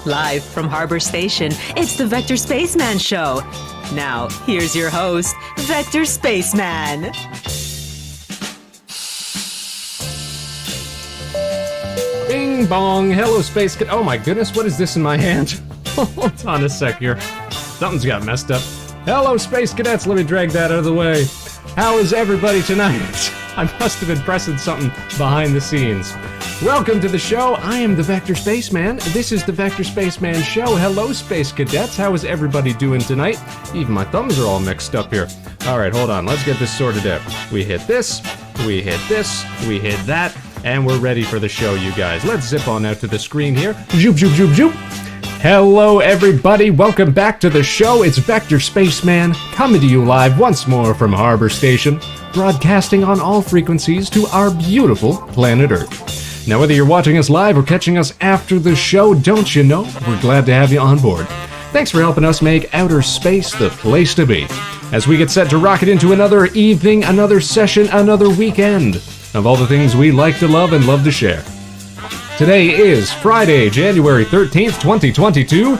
Live from Harbor Station, it's the Vector Spaceman Show. Now, here's your host, Vector Spaceman. Bing bong, hello Space Kid. Oh my goodness, what is this in my hand? Hold on a sec here. Something's got messed up. Hello Space Cadets, let me drag that out of the way. How is everybody tonight? I must have been pressing something behind the scenes. Welcome to the show. I am the Vector Spaceman. This is the Vector Spaceman Show. Hello Space Cadets, how is everybody doing tonight? Even my thumbs are all mixed up here. Alright, hold on, let's get this sorted out. We hit this, we hit this, we hit that, and we're ready for the show, you guys. Let's zip on out to the screen here. Zoop, zoop, zoop, zoop. Hello, everybody. Welcome back to the show. It's Vector Spaceman coming to you live once more from Harbor Station, broadcasting on all frequencies to our beautiful planet Earth. Now, whether you're watching us live or catching us after the show, don't you know, we're glad to have you on board. Thanks for helping us make outer space the place to be, as we get set to rocket into another evening, another session, another weekend of all the things we like to love and love to share. Today is Friday, January 13th, 2022.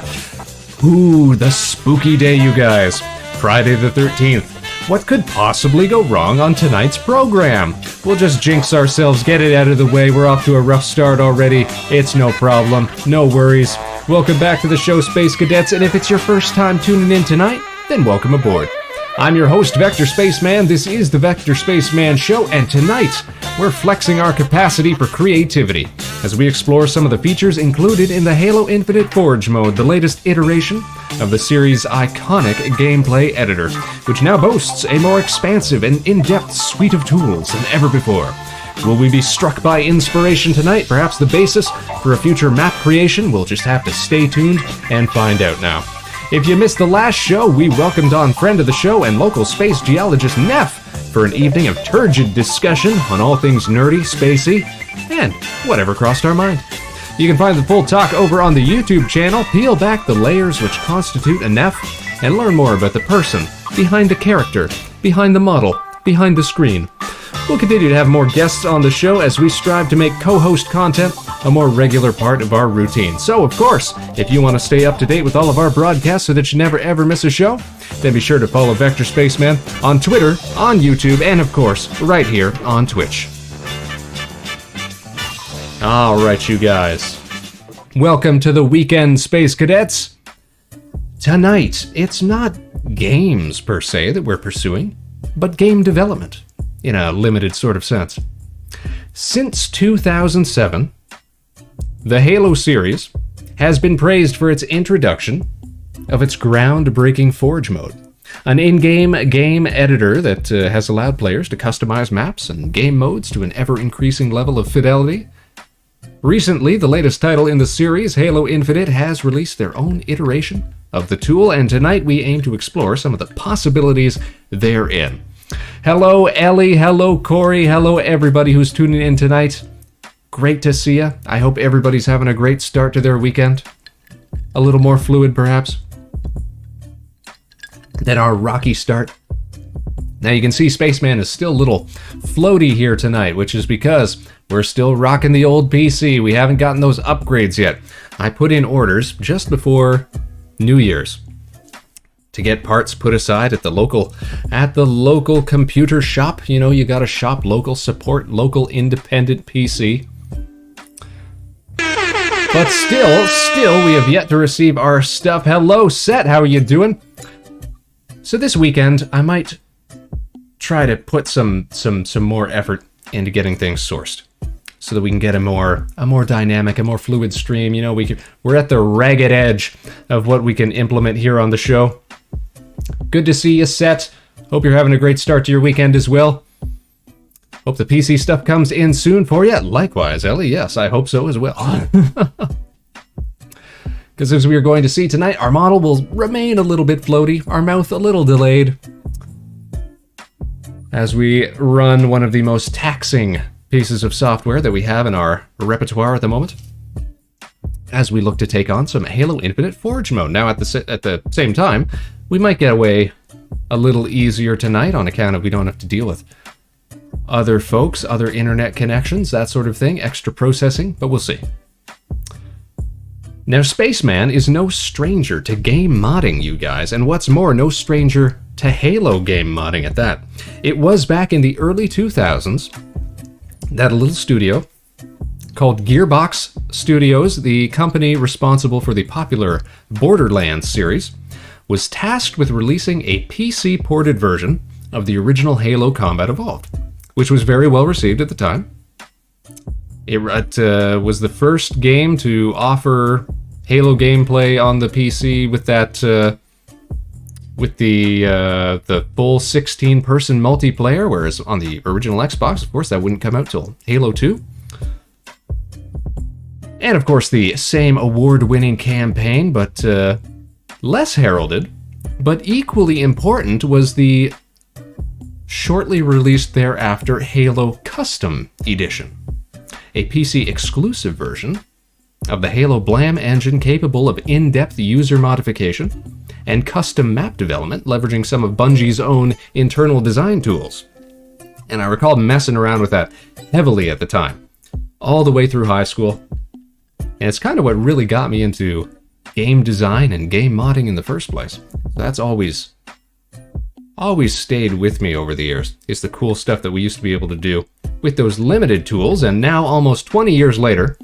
Ooh, the spooky day, you guys. Friday the 13th. What could possibly go wrong on tonight's program? We'll just jinx ourselves, get it out of the way. We're off to a rough start already. It's no problem, no worries. Welcome back to the show, Space Cadets, and if it's your first time tuning in tonight, then welcome aboard. I'm your host, Vector Spaceman. This is the Vector Spaceman Show, and tonight, we're flexing our capacity for creativity as we explore some of the features included in the Halo Infinite Forge mode, the latest iteration of the series' iconic gameplay editor, which now boasts a more expansive and in-depth suite of tools than ever before. Will we be struck by inspiration tonight? Perhaps the basis for a future map creation? We'll just have to stay tuned and find out now. If you missed the last show, we welcomed on friend of the show and local space geologist Neff for an evening of turgid discussion on all things nerdy, spacey, and whatever crossed our mind. You can find the full talk over on the YouTube channel. Peel back the layers which constitute a Neff and learn more about the person behind the character, behind the model, behind the screen. We'll continue to have more guests on the show as we strive to make co-host content a more regular part of our routine. So, of course, if you want to stay up to date with all of our broadcasts so that you never ever miss a show, then be sure to follow Vector Spaceman on Twitter, on YouTube, and of course, right here on Twitch. Alright, you guys. Welcome to the weekend, Space Cadets. Tonight, it's not games per se that we're pursuing, but game development, in a limited sort of sense. Since 2007, the Halo series has been praised for its introduction of its groundbreaking Forge mode, an in-game game editor that has allowed players to customize maps and game modes to an ever-increasing level of fidelity. Recently, the latest title in the series, Halo Infinite, has released their own iteration of the tool, and tonight we aim to explore some of the possibilities therein. Hello, Ellie. Hello, Corey. Hello, everybody who's tuning in tonight. Great to see you. I hope everybody's having a great start to their weekend. A little more fluid, perhaps, than our rocky start. Now, you can see Spaceman is still a little floaty here tonight, which is because we're still rocking the old PC. We haven't gotten those upgrades yet. I put in orders just before New Year's to get parts put aside at the local computer shop. You know, you gotta shop local, support local independent PC. But still, we have yet to receive our stuff. Hello, Set, how are you doing? So this weekend, I might try to put some more effort into getting things sourced, so that we can get a more dynamic, a more fluid stream. You know, we're at the ragged edge of what we can implement here on the show. Good to see you, Set. Hope you're having a great start to your weekend as well. Hope the PC stuff comes in soon for you. Likewise, Ellie. Yes, I hope so as well. Because as we are going to see tonight, our model will remain a little bit floaty, our mouth a little delayed, as we run one of the most taxing pieces of software that we have in our repertoire at the moment, as we look to take on some Halo Infinite Forge mode. Now, at the same time, we might get away a little easier tonight on account of we don't have to deal with other folks, other internet connections, that sort of thing, extra processing, but we'll see. Now, Spaceman is no stranger to game modding, you guys, and what's more, no stranger to Halo game modding at that. It was back in the early 2000s that a little studio called Gearbox Studios, the company responsible for the popular Borderlands series, was tasked with releasing a PC-ported version of the original Halo Combat Evolved, which was very well received at the time. It was the first game to offer Halo gameplay on the PC with that, with the full 16-person multiplayer, whereas on the original Xbox, of course, that wouldn't come out till Halo 2. And of course, the same award-winning campaign, but less heralded, but equally important was the shortly released thereafter Halo Custom Edition, a PC-exclusive version of the Halo Blam engine capable of in-depth user modification and custom map development, leveraging some of Bungie's own internal design tools. And I recall messing around with that heavily at the time, all the way through high school. And it's kind of what really got me into game design and game modding in the first place. That's always stayed with me over the years. It's the cool stuff that we used to be able to do with those limited tools, and now almost 20 years later,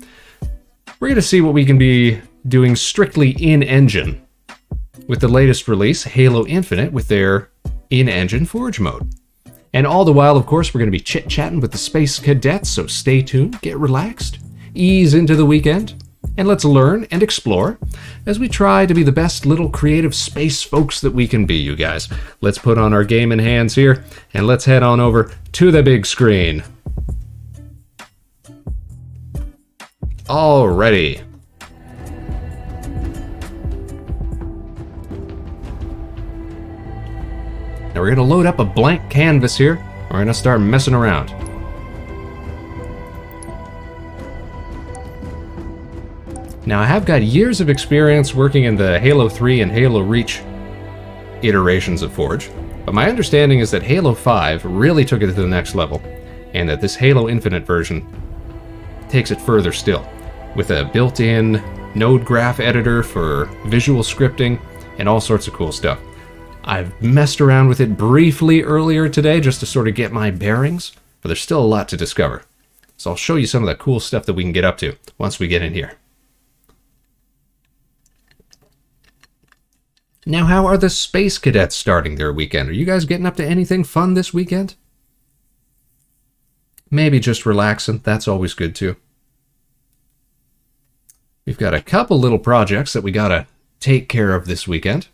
we're going to see what we can be doing strictly in-engine with the latest release, Halo Infinite, with their in-engine Forge mode. And all the while, of course, we're going to be chit-chatting with the Space Cadets, so stay tuned, get relaxed, ease into the weekend, and let's learn and explore as we try to be the best little creative space folks that we can be, you guys. Let's put on our gaming hands here, and let's head on over to the big screen. Alrighty. Now we're going to load up a blank canvas here. We're going to start messing around. Now I have got years of experience working in the Halo 3 and Halo Reach iterations of Forge, but my understanding is that Halo 5 really took it to the next level, and that this Halo Infinite version takes it further still, with a built-in node graph editor for visual scripting and all sorts of cool stuff. I've messed around with it briefly earlier today just to sort of get my bearings, but there's still a lot to discover. So I'll show you some of the cool stuff that we can get up to once we get in here. Now, how are the Space Cadets starting their weekend? Are you guys getting up to anything fun this weekend? Maybe just relaxing. That's always good too. We've got a couple little projects that we gotta take care of this weekend.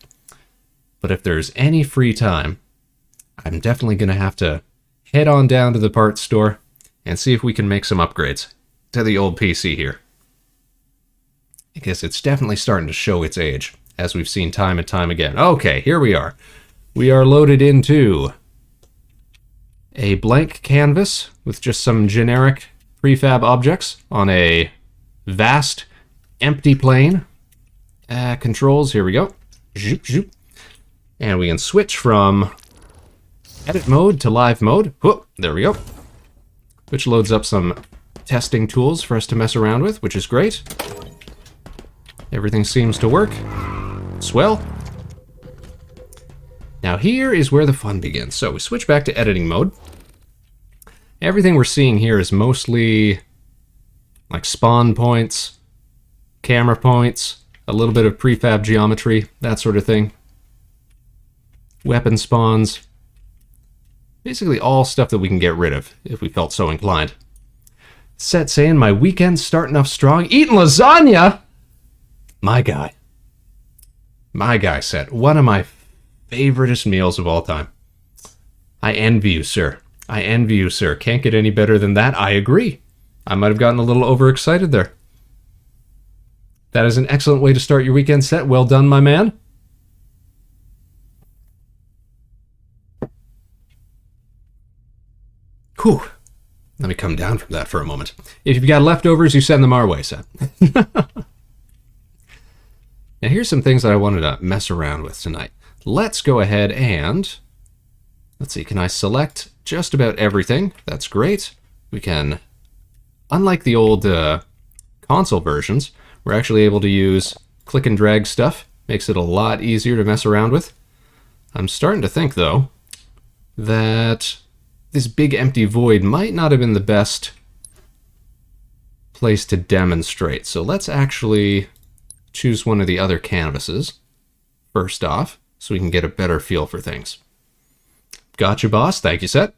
But if there's any free time, I'm definitely gonna have to head on down to the parts store and see if we can make some upgrades to the old PC here. Because it's definitely starting to show its age, as we've seen time and time again. Okay, here we are. We are loaded into a blank canvas with just some generic prefab objects on a vast empty plane. Controls, here we go. Zoop, zoop. And we can switch from edit mode to live mode. Whoop, there we go. Which loads up some testing tools for us to mess around with, which is great. Everything seems to work. Swell. Now here is where the fun begins. So we switch back to editing mode. Everything we're seeing here is mostly like spawn points, camera points, a little bit of prefab geometry, that sort of thing. Weapon spawns. Basically all stuff that we can get rid of if we felt so inclined. Set saying my weekend's starting off strong. Eating lasagna! My guy. My guy said, one of my favoriteest meals of all time. I envy you, sir. I envy you, sir. Can't get any better than that. I agree. I might have gotten a little overexcited there. That is an excellent way to start your weekend set. Well done, my man. Whew. Let me come down from that for a moment. If you've got leftovers, you send them our way, Seth. Now here's some things that I wanted to mess around with tonight. Let's go ahead and, let's see, can I select just about everything? That's great. We can, unlike the old console versions, We're actually able to use click and drag stuff. Makes it a lot easier to mess around with. I'm starting to think, though, that this big empty void might not have been the best place to demonstrate. So let's actually choose one of the other canvases first off, so we can get a better feel for things. Gotcha, boss. Thank you, Set.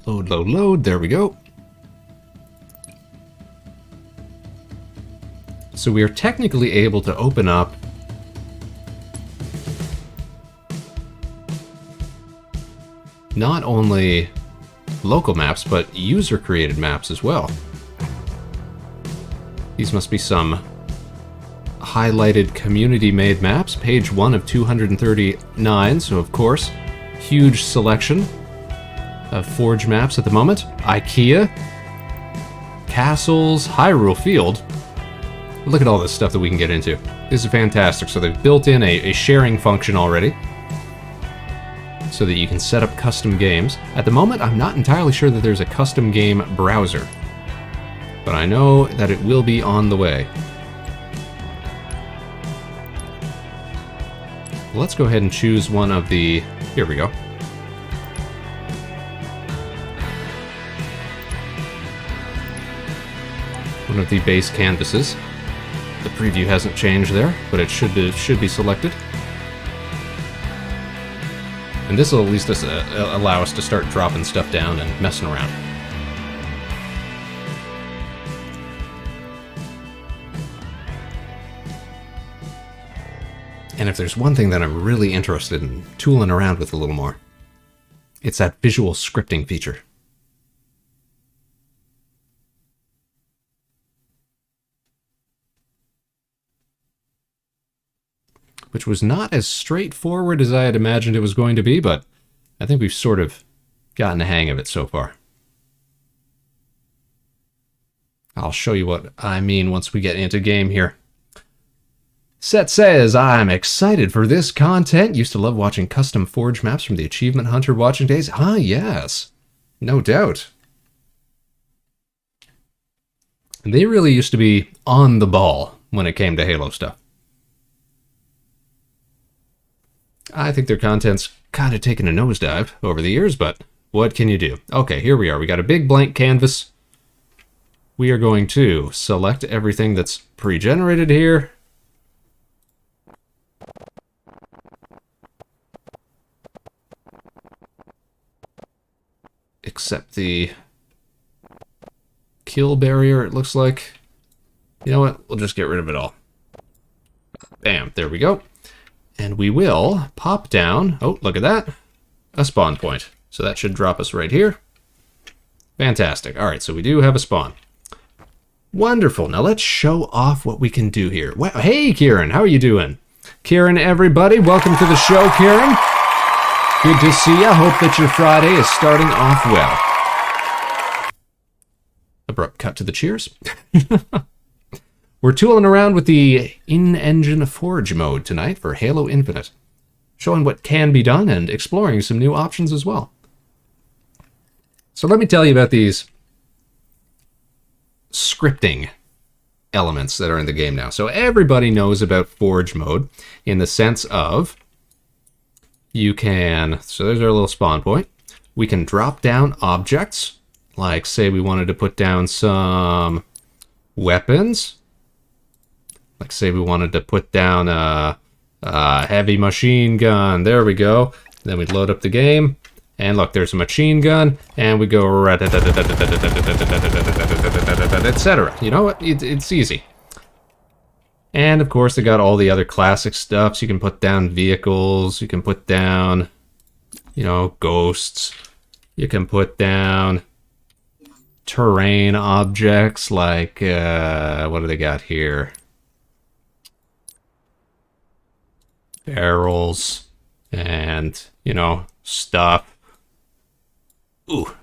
Load, load, load. There we go. So we are technically able to open up not only local maps, but user-created maps as well. These must be some highlighted community-made maps. Page 1 of 239, so of course, huge selection of Forge maps at the moment. IKEA, castles, Hyrule Field. Look at all this stuff that we can get into. This is fantastic. So they've built in a sharing function already so that you can set up custom games. At the moment, I'm not entirely sure that there's a custom game browser, but I know that it will be on the way. Let's go ahead and choose one of the... Here we go. One of the base canvases. The preview hasn't changed there, but it should be selected. And this will at least allow us to start dropping stuff down and messing around. And if there's one thing that I'm really interested in tooling around with a little more, it's that visual scripting feature. Which was not as straightforward as I had imagined it was going to be, but I think we've sort of gotten the hang of it so far. I'll show you what I mean once we get into game here. Set says, I'm excited for this content. Used to love watching custom Forge maps from the Achievement Hunter watching days. Ah, yes. No doubt. They really used to be on the ball when it came to Halo stuff. I think their content's kind of taken a nosedive over the years, but what can you do? Okay, here we are. We got a big blank canvas. We are going to select everything that's pre-generated here. Except the kill barrier, it looks like. You know what? We'll just get rid of it all. Bam, there we go. And we will pop down, oh, look at that, a spawn point. So that should drop us right here. Fantastic. All right, so we do have a spawn. Wonderful. Now let's show off what we can do here. Wow. Hey, Kieran, how are you doing? Kieran, everybody, welcome to the show, Kieran. Good to see you. Hope that your Friday is starting off well. Abrupt cut to the cheers. We're tooling around with the in-engine Forge mode tonight for Halo Infinite, showing what can be done and exploring some new options as well. So let me tell you about these scripting elements that are in the game now. So everybody knows about Forge mode in the sense of you can, so there's our little spawn point. We can drop down objects, like say we wanted to put down some weapons. Like say we wanted to put down a heavy machine gun. There we go. Then we'd load up the game. And look, there's a machine gun. And we go etc. You know what? It's easy. And of course, they got all the other classic stuff. So you can put down vehicles. You can put down, you know, ghosts. You can put down terrain objects like, what do they got here? Barrels and, you know, stuff. Ooh.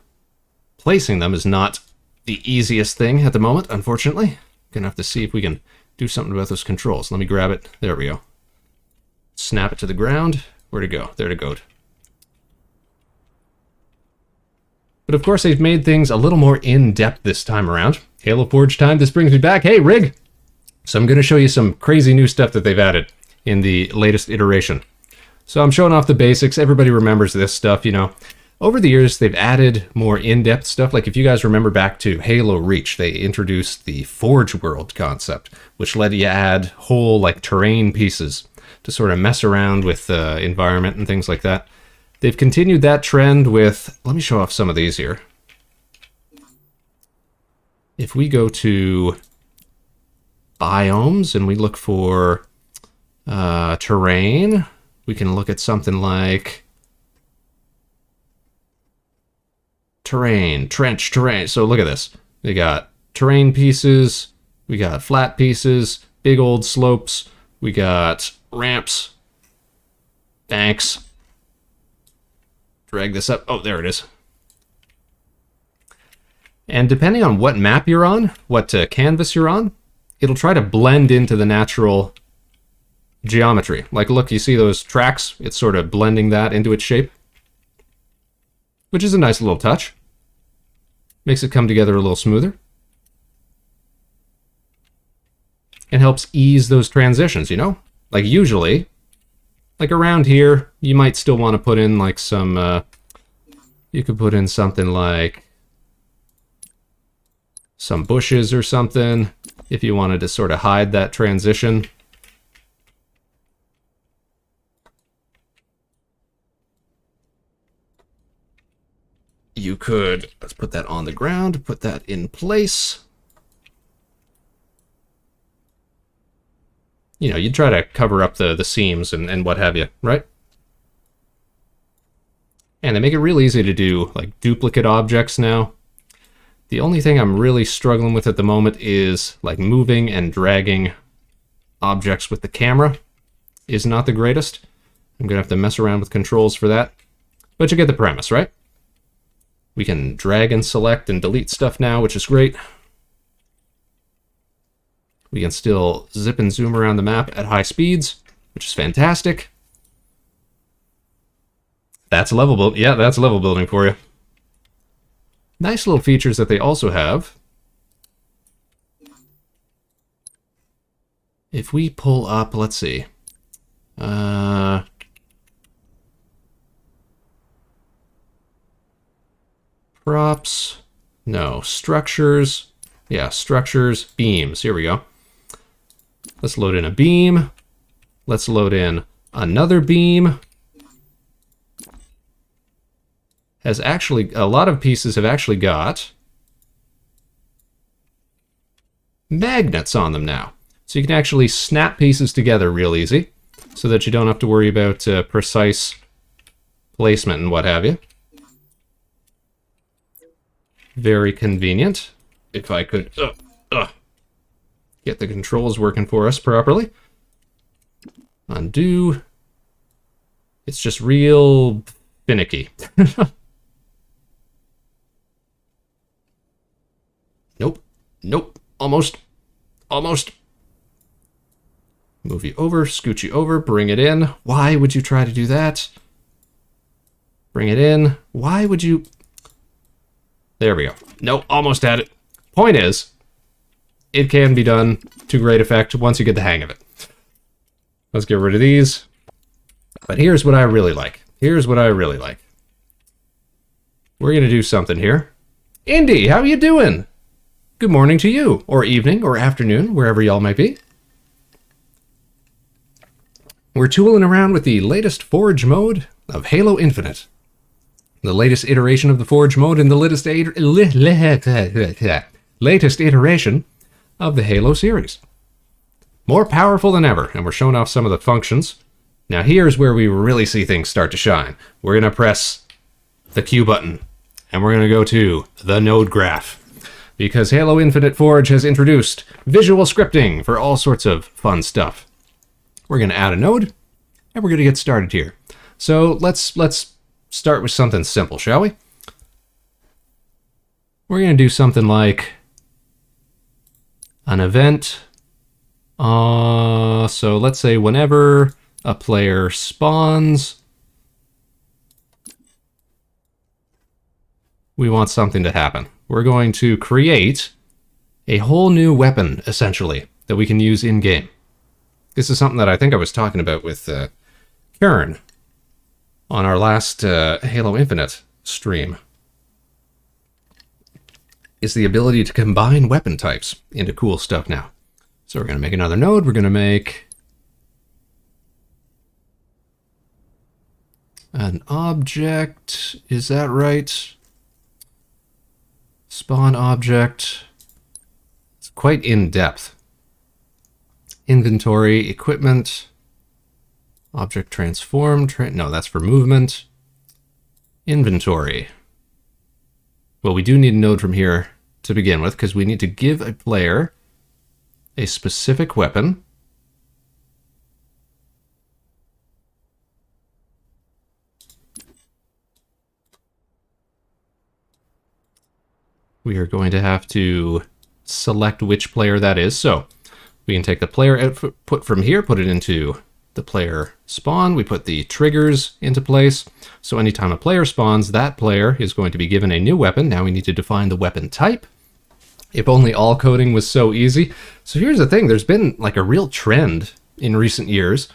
Placing them is not the easiest thing at the moment, unfortunately. Gonna have to see if we can do something about those controls. Let me grab it. There we go. Snap it to the ground. Where'd it go? There it goes. But of course, they've made things a little more in-depth this time around. Halo Forge time, this brings me back. Hey, Rig! So I'm going to show you some crazy new stuff that they've added in the latest iteration. So I'm showing off the basics. Everybody remembers this stuff, you know. Over the years, they've added more in-depth stuff. Like if you guys remember back to Halo Reach, they introduced the Forge World concept, which let you add whole like terrain pieces to sort of mess around with the environment and things like that. They've continued that trend with, let me show off some of these here. If we go to biomes and we look for terrain, we can look at something like terrain, trench terrain. So look at this. We got terrain pieces, we got flat pieces, big old slopes, we got ramps, banks. Drag this up. Oh, there it is. And depending on what map you're on, what canvas you're on, it'll try to blend into the natural geometry. Like, look, you see those tracks? It's sort of blending that into its shape, which is a nice little touch. Makes it come together a little smoother. It helps ease those transitions, you know? Like, usually, like around here, you might still want to put in like some, you could put in something like some bushes or something if you wanted to sort of hide that transition. You could, let's put that on the ground, put that in place. You know, you'd try to cover up the seams and what have you, right? And they make it real easy to do, like, duplicate objects now. The only thing I'm really struggling with at the moment is, like, moving and dragging objects with the camera is not the greatest. I'm going to have to mess around with controls for that. But you get the premise, right? We can drag and select and delete stuff now, which is great. We can still zip and zoom around the map at high speeds, which is fantastic. That's level build. Yeah, that's level building for you. Nice little features that they also have. If we pull up, let's see. Props. No, structures. Yeah, structures, beams. Here we go. Let's load in a beam. Let's load in another beam. Has actually, a lot of pieces have actually got magnets on them now. So you can actually snap pieces together real easy so that you don't have to worry about precise placement and what have you. Very convenient. If I could get the controls working for us properly. Undo. It's just real finicky. Nope. Nope. Almost. Almost. Move you over, scoot you over, bring it in. Why would you try to do that? Bring it in. Why would you... There we go. Nope, almost had it. Point is, it can be done to great effect once you get the hang of it. Let's get rid of these. But here's what I really like. Here's what I really like. We're going to do something here. Indy, how you doing? Good morning to you, or evening, or afternoon, wherever y'all might be. We're tooling around with the latest Forge mode of Halo Infinite. The latest iteration of the Forge mode and the latest iteration of the Halo series. More powerful than ever, and we're showing off some of the functions. Now here's where we really see things start to shine. We're going to press the Q button, and we're going to go to the node graph. Because Halo Infinite Forge has introduced visual scripting for all sorts of fun stuff. We're going to add a node, and we're going to get started here. So let's start with something simple, shall we? We're going to do something like an event. So let's say whenever a player spawns, we want something to happen. We're going to create a whole new weapon, essentially, that we can use in-game. This is something that I think I was talking about with Karen on our last Halo Infinite stream. Is the ability to combine weapon types into cool stuff now. So we're going to make another node. We're going to make an object. Is that right? Spawn object. It's quite in-depth. Inventory, equipment, object transform. No, that's for movement. Inventory. Well, we do need a node from here to begin with, because we need to give a player a specific weapon. We are going to have to select which player that is. So we can take the player output from here, put it into the player spawn. We put the triggers into place. So anytime a player spawns, that player is going to be given a new weapon. Now we need to define the weapon type. If only all coding was so easy. So here's the thing, there's been like a real trend in recent years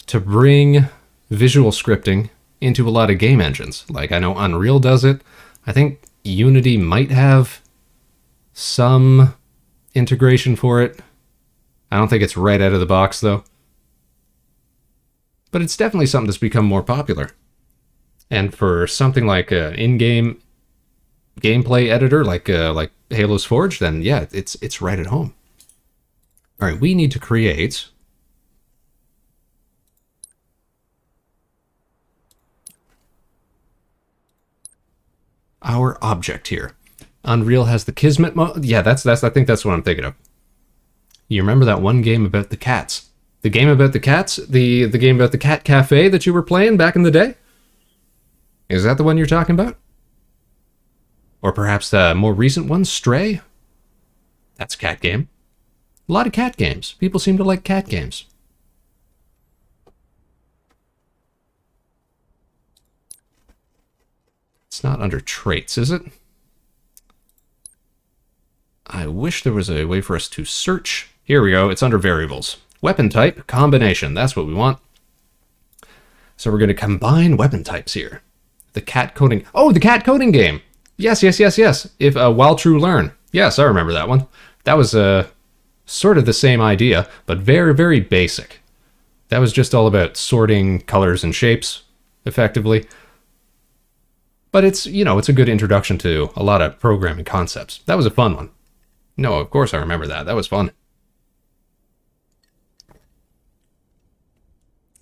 to bring visual scripting into a lot of game engines. Like I know Unreal does it. I think Unity might have some integration for it. I don't think it's right out of the box though. But it's definitely something that's become more popular. And for something like an in-game gameplay editor like Halo's Forge, then yeah, it's right at home. All right, we need to create our object here. Unreal has the Kismet mode. Yeah, that's I think that's what I'm thinking of. You remember that one game about the cats? The game about the cats? The game about the cat cafe that you were playing back in the day? Is that the one you're talking about? Or perhaps the more recent one, Stray? That's a cat game. A lot of cat games. People seem to like cat games. It's not under traits, is it? I wish there was a way for us to search. Here we go. It's under variables. Weapon type, combination. That's what we want. So we're going to combine weapon types here. The cat coding. Oh, the cat coding game. Yes. If While True Learn. Yes, I remember that one. That was sort of the same idea, but very, very basic. That was just all about sorting colors and shapes, effectively. But it's, you know, it's a good introduction to a lot of programming concepts. That was a fun one. No, of course I remember that. That was fun.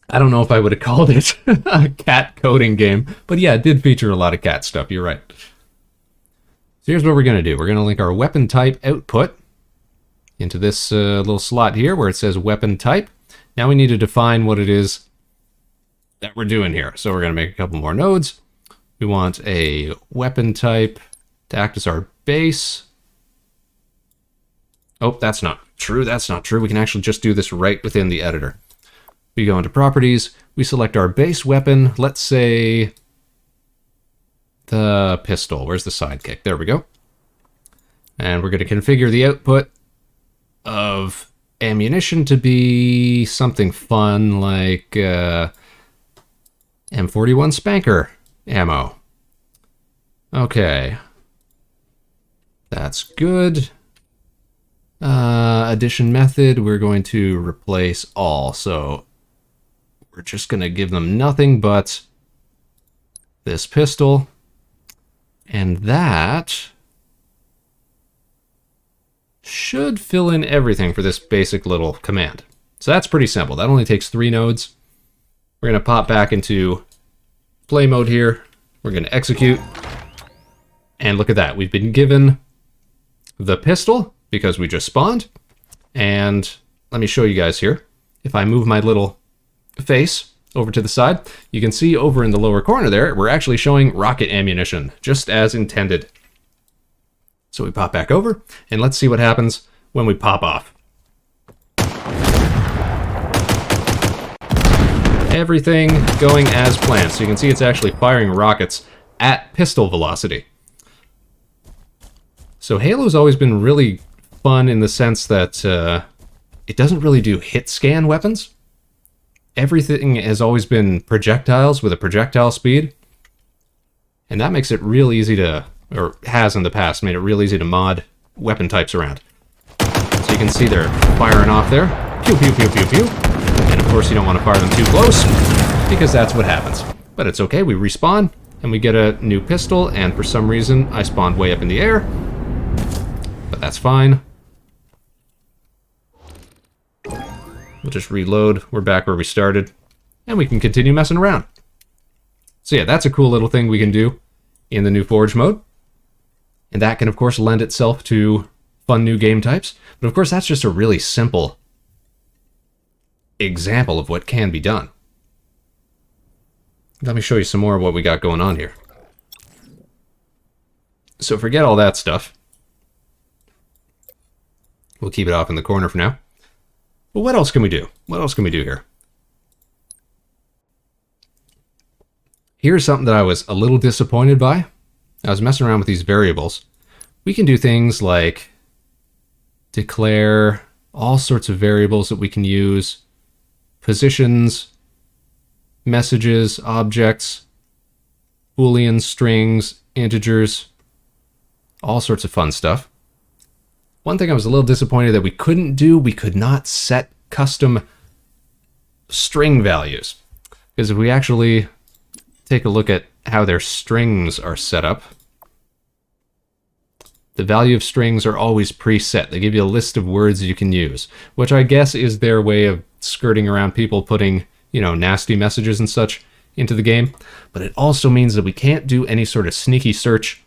I don't know if I would have called it a cat coding game, but yeah, it did feature a lot of cat stuff. You're right. So here's what we're going to do. We're going to link our weapon type output into this little slot here where it says weapon type. Now we need to define what it is that we're doing here. So we're going to make a couple more nodes. We want a weapon type to act as our base. Oh, that's not true. That's not true. We can actually just do this right within the editor. We go into properties. We select our base weapon. Let's say the pistol. Where's the sidekick? There we go. And we're going to configure the output of ammunition to be something fun like M41 Spanker ammo. Okay. That's good. Addition method, we're going to replace all. So we're just going to give them nothing but this pistol. And that should fill in everything for this basic little command. So that's pretty simple. That only takes 3 nodes. We're going to pop back into play mode here. We're going to execute. And look at that. We've been given the pistol because we just spawned. And let me show you guys here. If I move my little face over to the side, you can see over in the lower corner there, we're actually showing rocket ammunition, just as intended. So we pop back over, and let's see what happens when we pop off. Everything going as planned. So you can see it's actually firing rockets at pistol velocity. So Halo's always been really fun in the sense that it doesn't really do hit scan weapons. Everything has always been projectiles with a projectile speed. And that makes it real easy to, or has in the past, made it real easy to mod weapon types around. So you can see they're firing off there. Pew, pew, pew, pew, pew. And of course you don't want to fire them too close, because that's what happens. But it's okay, we respawn, and we get a new pistol, and for some reason I spawned way up in the air. But that's fine. We'll just reload, we're back where we started, and we can continue messing around. So yeah, that's a cool little thing we can do in the new Forge mode. And that can of course lend itself to fun new game types. But of course that's just a really simple example of what can be done. Let me show you some more of what we got going on here. So forget all that stuff. We'll keep it off in the corner for now. But what else can we do? What else can we do here? Here's something that I was a little disappointed by. I was messing around with these variables. We can do things like declare all sorts of variables that we can use. Positions, messages, objects, Boolean strings, integers, all sorts of fun stuff. One thing I was a little disappointed that we couldn't do, we could not set custom string values. Because if we actually take a look at how their strings are set up, the value of strings are always preset. They give you a list of words you can use, which I guess is their way of skirting around people putting, you know, nasty messages and such into the game. But it also means that we can't do any sort of sneaky search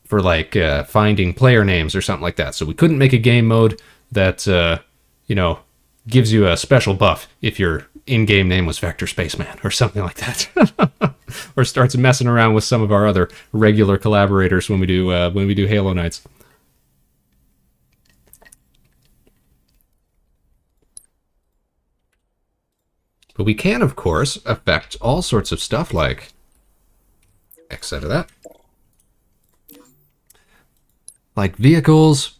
for like finding player names or something like that. So we couldn't make a game mode that, you know, gives you a special buff if your in-game name was Vector Spaceman or something like that. Or starts messing around with some of our other regular collaborators when we do Halo nights. But we can, of course, affect all sorts of stuff like X out of that. Like vehicles,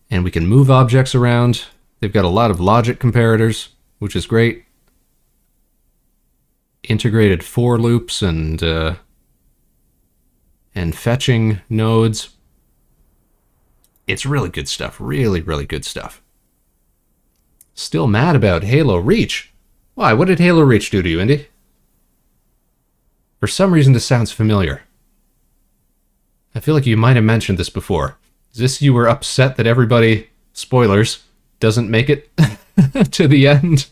and we can move objects around. They've got a lot of logic comparators, which is great. Integrated for loops and fetching nodes. It's really good stuff. Really, really good stuff. Still mad about Halo Reach. Why? What did Halo Reach do to you, Indy? For some reason, this sounds familiar. I feel like you might have mentioned this before. Is this you were upset that everybody, spoilers, doesn't make it to the end?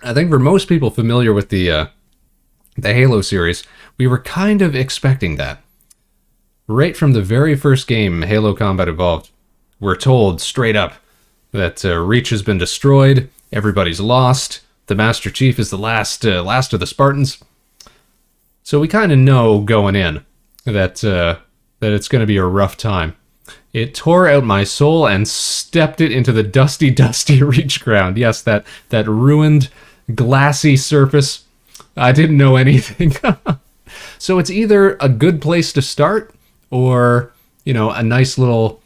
I think for most people familiar with the Halo series, we were kind of expecting that. Right from the very first game, Halo Combat Evolved, we're told straight up that Reach has been destroyed, everybody's lost, the Master Chief is the last of the Spartans. So we kind of know going in that it's going to be a rough time. It tore out my soul and stepped it into the dusty, dusty Reach ground. Yes, that ruined, glassy surface. I didn't know anything. So it's either a good place to start or, you know, a nice little,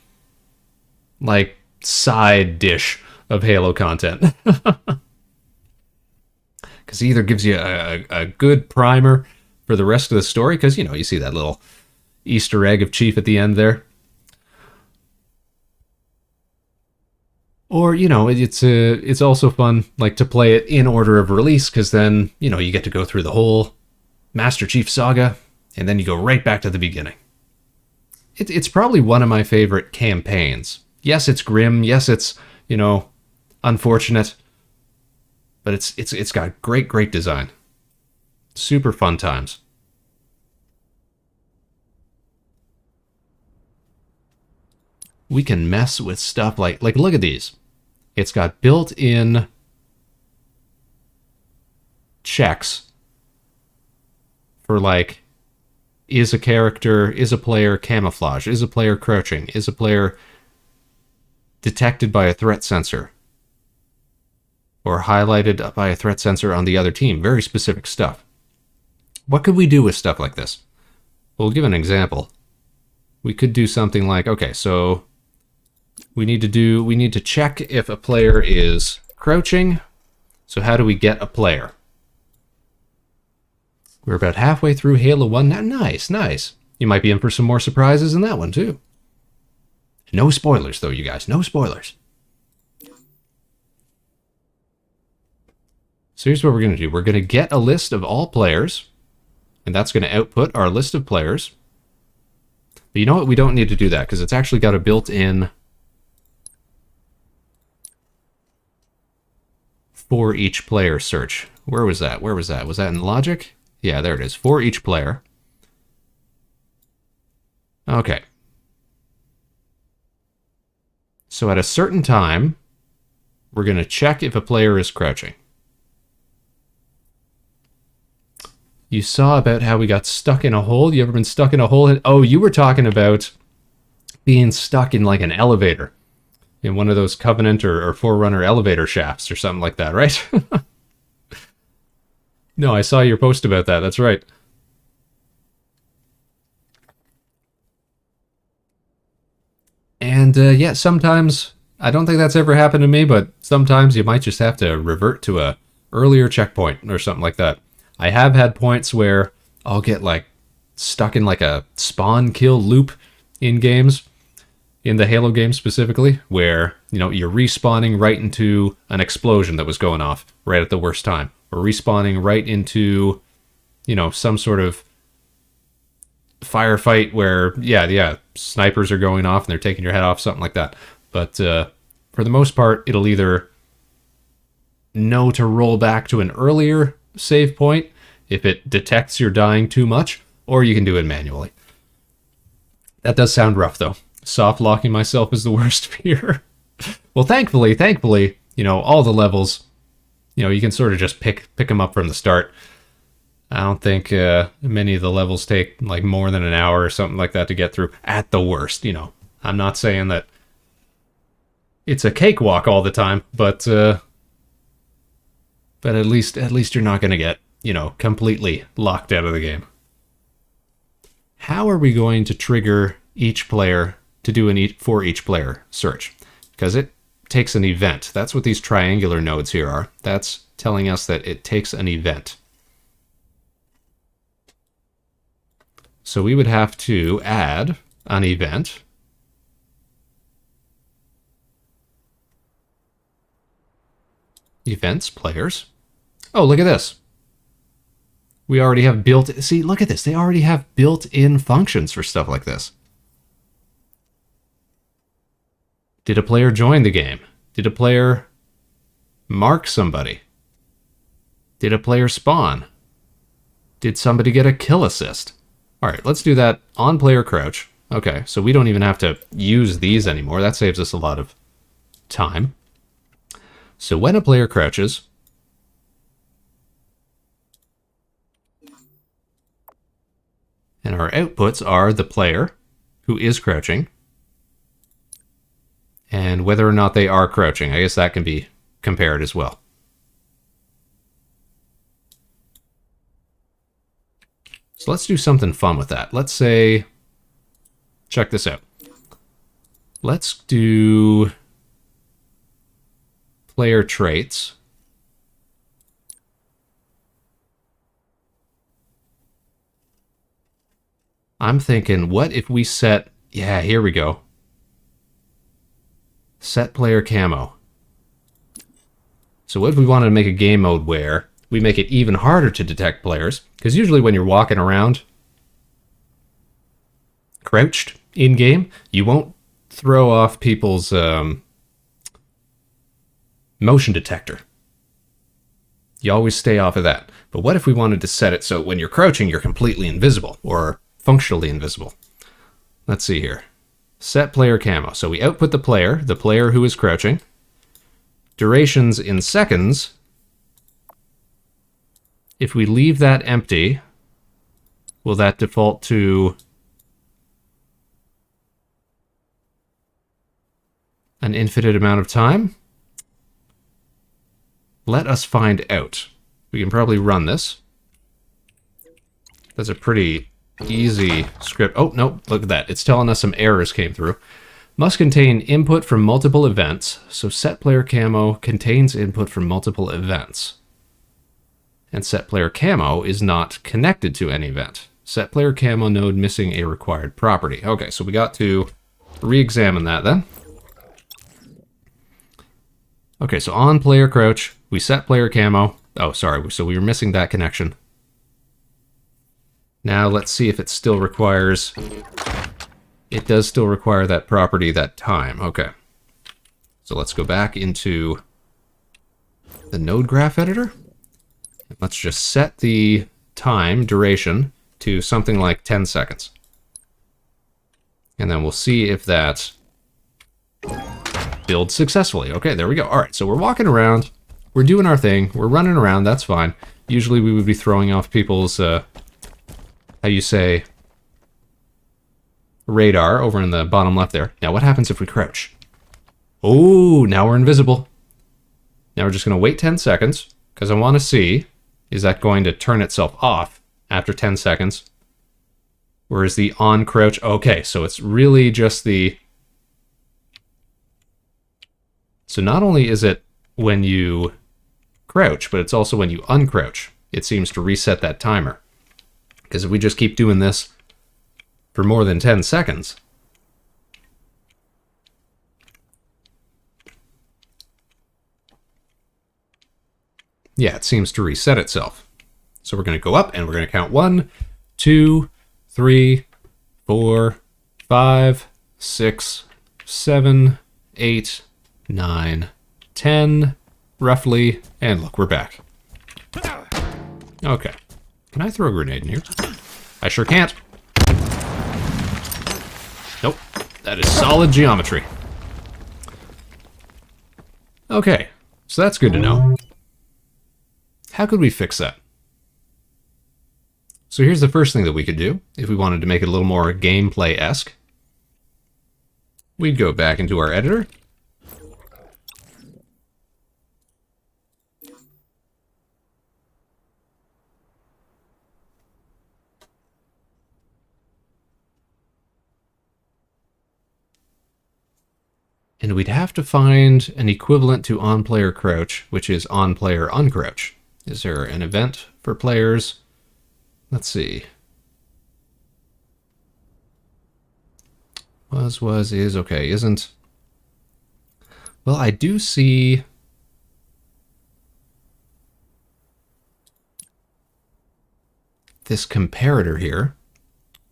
like, side dish of Halo content. Because it either gives you a good primer for the rest of the story, because, you know, you see that little Easter egg of Chief at the end there. Or, you know, it's also fun, like, to play it in order of release, because then, you know, you get to go through the whole Master Chief saga, and then you go right back to the beginning. It's probably one of my favorite campaigns. Yes, it's grim. Yes, it's, you know, unfortunate. But it's got great design. Super fun times. We can mess with stuff like look at these. It's got built-in checks for like is a player camouflage? Is a player crouching? Is a player detected by a threat sensor? Or highlighted by a threat sensor on the other team? Very specific stuff. What could we do with stuff like this? We'll give an example. We could do something like, okay, so we need to check if a player is crouching. So how do we get a player? We're about halfway through Halo 1 now. Nice, nice. You might be in for some more surprises in that one, too. No spoilers, though, you guys. No spoilers. So here's what we're going to do. We're going to get a list of all players, and that's going to output our list of players. But you know what? We don't need to do that, because it's actually got a built-in for each player search. Where was that? Where was that? Was that in logic? Yeah, there it is. For each player. Okay. So at a certain time, we're going to check if a player is crouching. You saw about how we got stuck in a hole? You ever been stuck in a hole? Oh, you were talking about being stuck in like an elevator. In one of those Covenant or Forerunner elevator shafts or something like that, right? No, I saw your post about that. That's right. And yeah, sometimes, I don't think that's ever happened to me, but sometimes you might just have to revert to a earlier checkpoint or something like that. I have had points where I'll get like stuck in like a spawn kill loop in games, in the Halo game specifically, where, you know, you're respawning right into an explosion that was going off right at the worst time. Or respawning right into, you know, some sort of firefight where, yeah, snipers are going off and they're taking your head off, something like that. But for the most part, it'll either know to roll back to an earlier save point if it detects you're dying too much, or you can do it manually. That does sound rough, though. Soft locking myself is the worst fear. Well, thankfully, you know, all the levels, you know, you can sort of just pick them up from the start. I don't think many of the levels take like more than an hour or something like that to get through at the worst, you know. I'm not saying that it's a cakewalk all the time, but at least you're not going to get, you know, completely locked out of the game. How are we going to trigger each player to do an for each player search? Because it takes an event. That's what these triangular nodes here are. That's telling us that it takes an event. So we would have to add an event. Events, players. Oh, look at this. We already have see, look at this. They already have built-in functions for stuff like this. Did a player join the game? Did a player mark somebody? Did a player spawn? Did somebody get a kill assist? All right, let's do that on player crouch. Okay, so we don't even have to use these anymore. That saves us a lot of time. So when a player crouches, and our outputs are the player who is crouching, and whether or not they are crouching. I guess that can be compared as well. So let's do something fun with that. Let's say, check this out. Let's do player traits. I'm thinking, what if we set, yeah, here we go. Set player camo. So what if we wanted to make a game mode where we make it even harder to detect players? Because usually when you're walking around crouched in-game, you won't throw off people's motion detector. You always stay off of that. But what if we wanted to set it so when you're crouching, you're completely invisible, or functionally invisible? Let's see here. Set player camo. So we output the player who is crouching. Durations in seconds. If we leave that empty, will that default to an infinite amount of time? Let us find out. We can probably run this. That's a pretty easy script. Oh, no, look at that. It's telling us some errors came through. Must contain input from multiple events. So set player camo contains input from multiple events. And set player camo is not connected to any event. Set player camo node missing a required property. Okay, so we got to re-examine that then. Okay, so on player crouch, we set player camo. Oh, sorry, so we were missing that connection. Now let's see if it still requires... It does still require that property, that time. Okay. So let's go back into the node graph editor. Let's just set the time duration to something like 10 seconds. And then we'll see if that builds successfully. Okay, there we go. All right, so we're walking around. We're doing our thing. We're running around. That's fine. Usually we would be throwing off people's, how you say, radar over in the bottom left there. Now what happens if we crouch? Oh, now we're invisible. Now we're just going to wait 10 seconds because I want to see, is that going to turn itself off after 10 seconds? Or is the on crouch? Okay, so it's really just the... So not only is it when you crouch, but it's also when you uncrouch. It seems to reset that timer. Because if we just keep doing this for more than 10 seconds, yeah, it seems to reset itself. So we're going to go up and we're going to count 1, 2, 3, 4, 5, 6, 7, 8, 9, 10, roughly, and look, we're back. Okay. Can I throw a grenade in here? I sure can't. Nope. That is solid geometry. Okay. So that's good to know. How could we fix that? So here's the first thing that we could do if we wanted to make it a little more gameplay-esque. We'd go back into our editor. And we'd have to find an equivalent to on-player crouch, which is on-player uncrouch. Is there an event for players? Let's see. Was, is, okay, isn't. Well, I do see... this comparator here,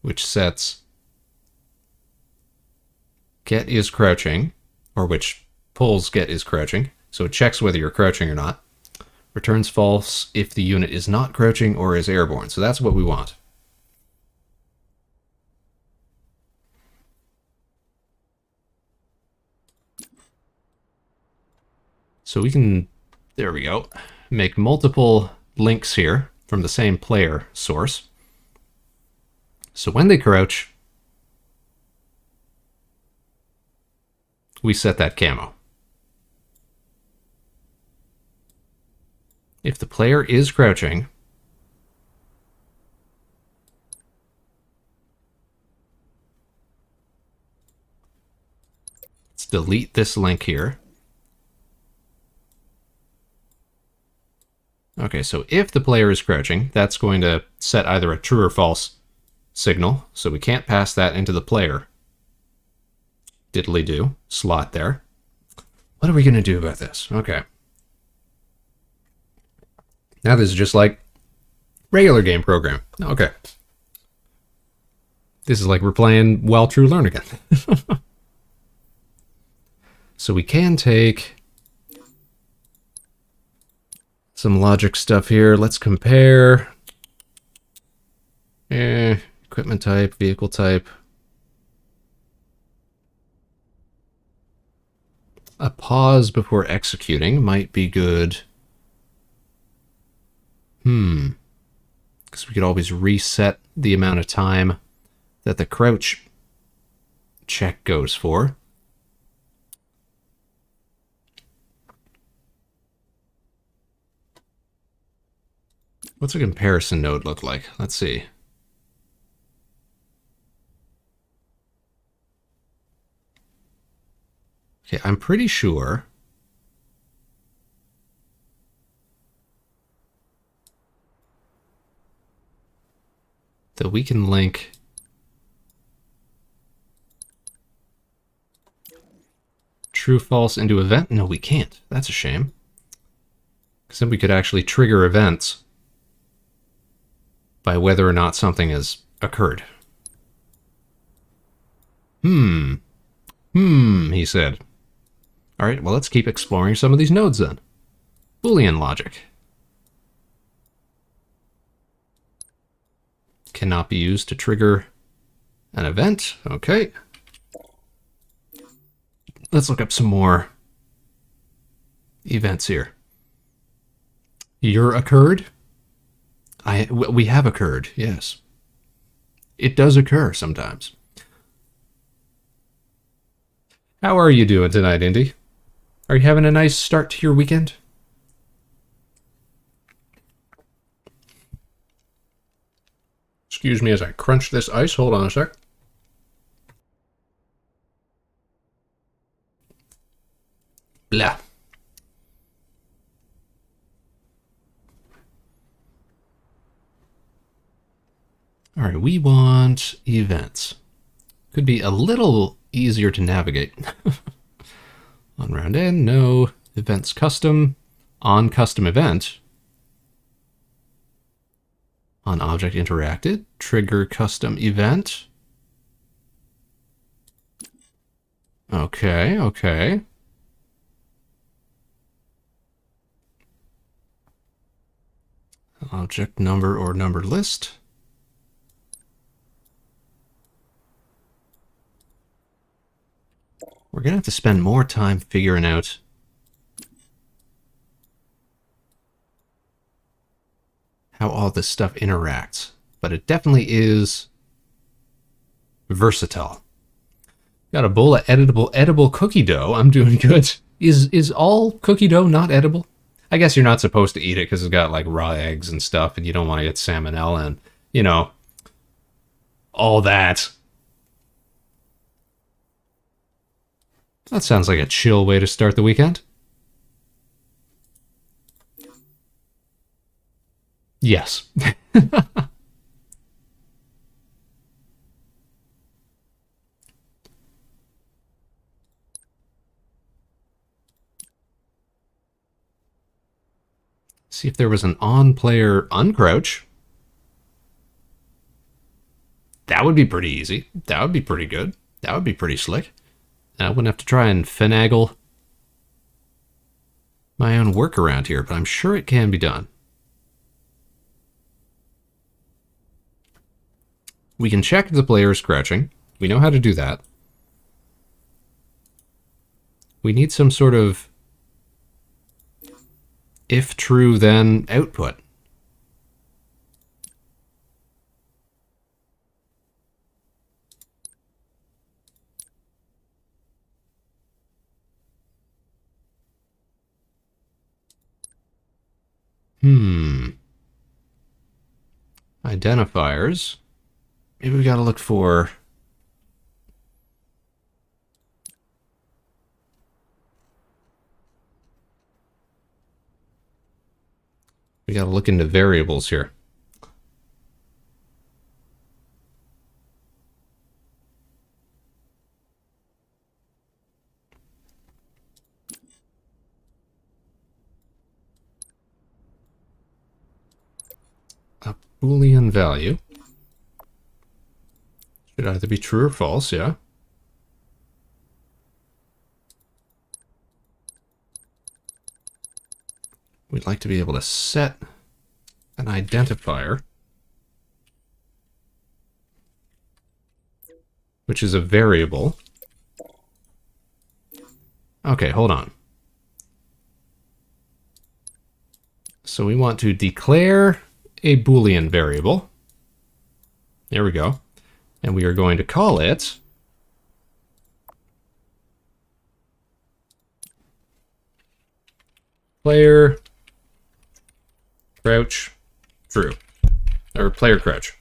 which sets get is crouching, or which pulls get is crouching, so it checks whether you're crouching or not. Returns false if the unit is not crouching or is airborne. So that's what we want. So we can, there we go, make multiple links here from the same player source. So when they crouch, we set that camo. If the player is crouching, let's delete this link here. Okay, so if the player is crouching, that's going to set either a true or false signal, so we can't pass that into the player diddly-do slot there. What are we going to do about this? Okay. Now this is just like regular game program. Okay. This is like we're playing Well True Learn again. So we can take some logic stuff here. Let's compare. Equipment type, vehicle type. A pause before executing might be good. because we could always reset the amount of time that the crouch check goes for. What's a comparison node look like? Let's see. Okay, I'm pretty sure that we can link true false into event. No, we can't. That's a shame. Because then we could actually trigger events by whether or not something has occurred. He said. All right, well, let's keep exploring some of these nodes then. Boolean logic. Cannot be used to trigger an event. Okay. Let's look up some more events here. You're occurred? We have occurred, yes. It does occur sometimes. How are you doing tonight, Indy? Are you having a nice start to your weekend? Excuse me as I crunch this ice. Hold on a sec. Blah. All right, we want events. Could be a little easier to navigate. On round N, no. Events custom. On custom event. On object interacted. Trigger custom event. Okay, okay. Object number or numbered list. We're going to have to spend more time figuring out how all this stuff interacts. But it definitely is versatile. Got a bowl of edible cookie dough. I'm doing good. Is all cookie dough not edible? I guess you're not supposed to eat it because it's got like raw eggs and stuff and you don't want to get salmonella and, you know, all that. That sounds like a chill way to start the weekend. Yes. See if there was an on-player uncrouch. That would be pretty easy. That would be pretty good. That would be pretty slick. I wouldn't have to try and finagle my own workaround here, but I'm sure it can be done. We can check if the player is crouching. We know how to do that. We need some sort of if true then output. Identifiers. Maybe we gotta look for... We gotta look into variables here. A Boolean value. Should either be true or false, yeah. We'd like to be able to set an identifier, which is a variable. Okay, hold on. So we want to declare a Boolean variable. There we go. And we are going to call it player crouch true, or player crouch.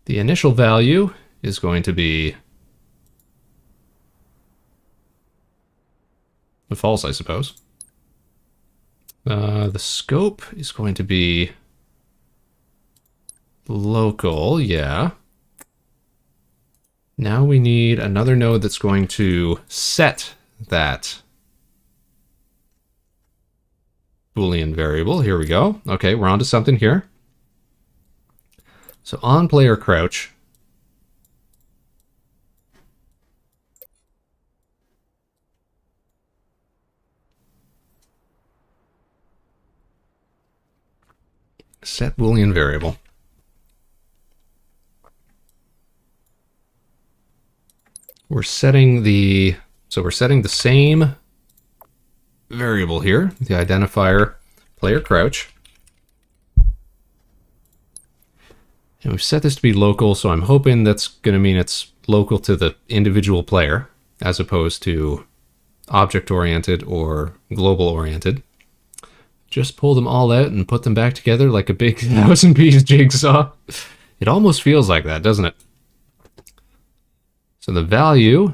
The initial value is going to be false, I suppose. The scope is going to be local, yeah. Now we need another node that's going to set that Boolean variable. Here we go. Okay, we're on to something here. So on player crouch, set Boolean variable. We're setting the same variable here, the identifier player crouch. And we've set this to be local, so I'm hoping that's going to mean it's local to the individual player as opposed to object-oriented or global-oriented. Just pull them all out and put them back together like a big 1,000-piece jigsaw. It almost feels like that, doesn't it? So the value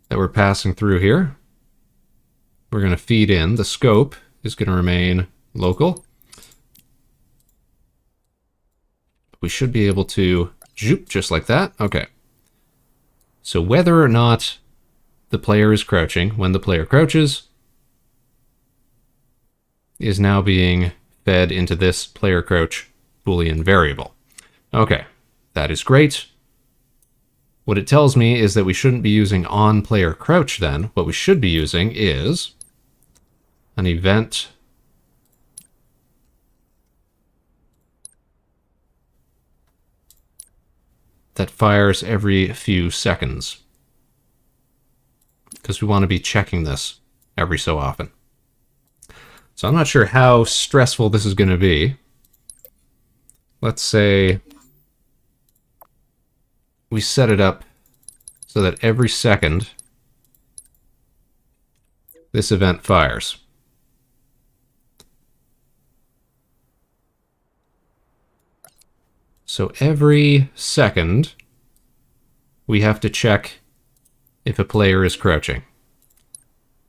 that we're passing through here, we're going to feed in. The scope is going to remain local. We should be able to zoop just like that. Okay. So whether or not the player is crouching, when the player crouches, is now being fed into this player crouch Boolean variable. Okay, that is great. What it tells me is that we shouldn't be using on player crouch then. What we should be using is an event that fires every few seconds, because we want to be checking this every so often. So I'm not sure how stressful this is going to be. Let's say we set it up so that every second this event fires. So every second we have to check if a player is crouching.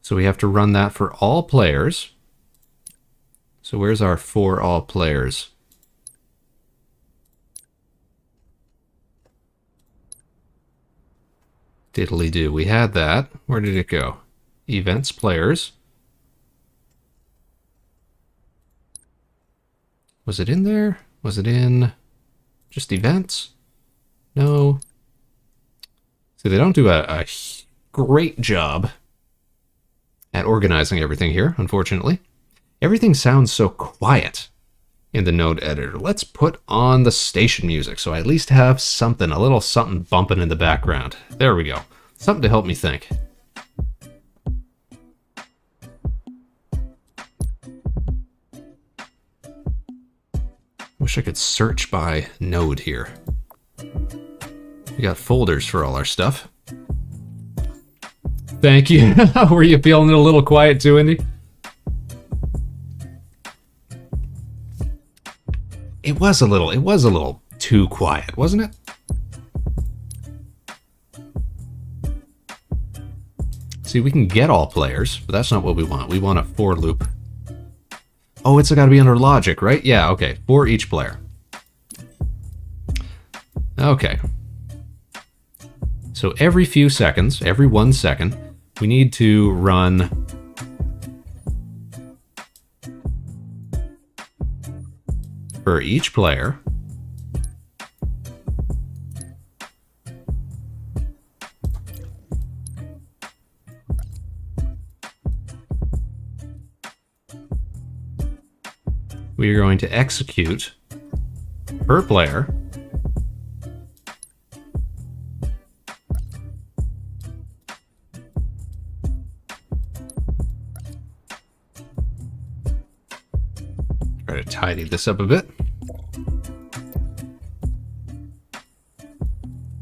So we have to run that for all players. So where's our for all players? Diddly-do. We had that. Where did it go? Events players. Was it in there? Was it in just events? No. See, they don't do a great job at organizing everything here, unfortunately. Everything sounds so quiet in the node editor. Let's put on the station music so I at least have something, a little something bumping in the background. There we go. Something to help me think. Wish I could search by node here. We got folders for all our stuff. Thank you. Were you feeling it a little quiet too, Indy? It was a little too quiet, wasn't it? See, we can get all players, but that's not what we want. We want a for loop. Oh, it's got to be under logic, right? Yeah, okay. For each player. Okay. So every few seconds, every 1 second, we need to run for each player we are going to execute per player tidy this up a bit.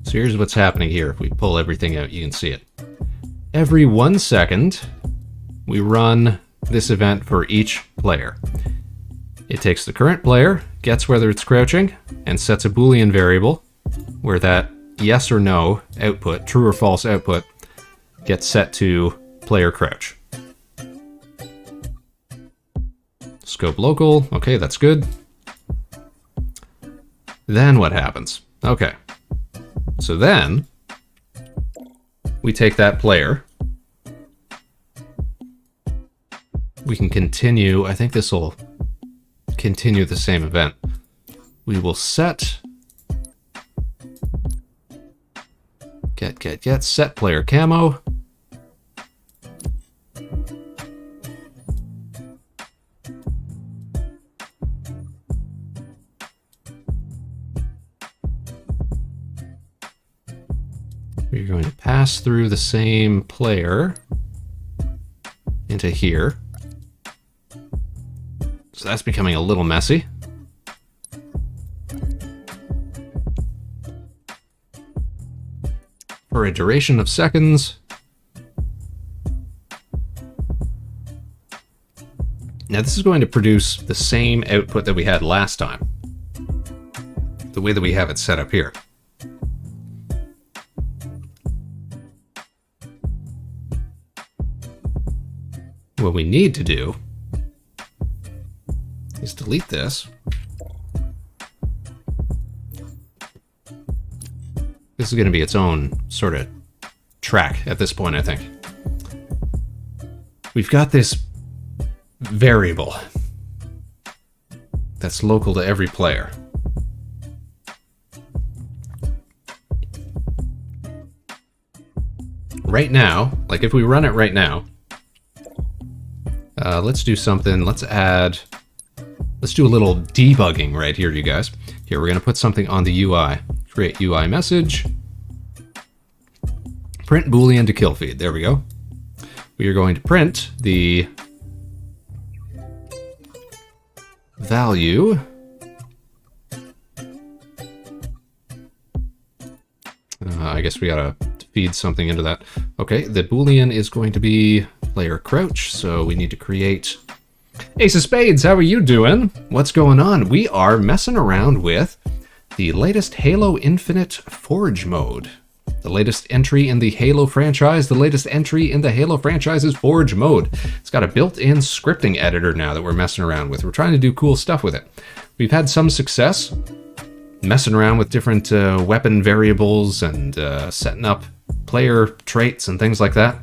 So here's what's happening here. If we pull everything out, you can see it. Every 1 second, we run this event for each player. It takes the current player, gets whether it's crouching, and sets a Boolean variable where that yes or no output, true or false output, gets set to player crouch. Scope local, okay, that's good. Then what happens? Okay, so then we take that player. We can continue, I think this will continue the same event. We will set set player camo. We're going to pass through the same player into here. So that's becoming a little messy. For a duration of seconds. Now this is going to produce the same output that we had last time. The way that we have it set up here. What we need to do is delete this. This is going to be its own sort of track at this point, I think. We've got this variable that's local to every player. Right now, like if we run it right now, let's do something, let's do a little debugging right here, you guys. Here, we're going to put something on the UI. Create UI message. Print Boolean to kill feed. There we go. We are going to print the value. I guess we gotta feed something into that. Okay, the Boolean is going to be player crouch, so we need to create... Ace of Spades, how are you doing? What's going on? We are messing around with the latest Halo Infinite Forge mode. The latest entry in the Halo franchise, the latest entry in the Halo franchise's Forge mode. It's got a built-in scripting editor now that we're messing around with. We're trying to do cool stuff with it. We've had some success messing around with different weapon variables and setting up player traits and things like that.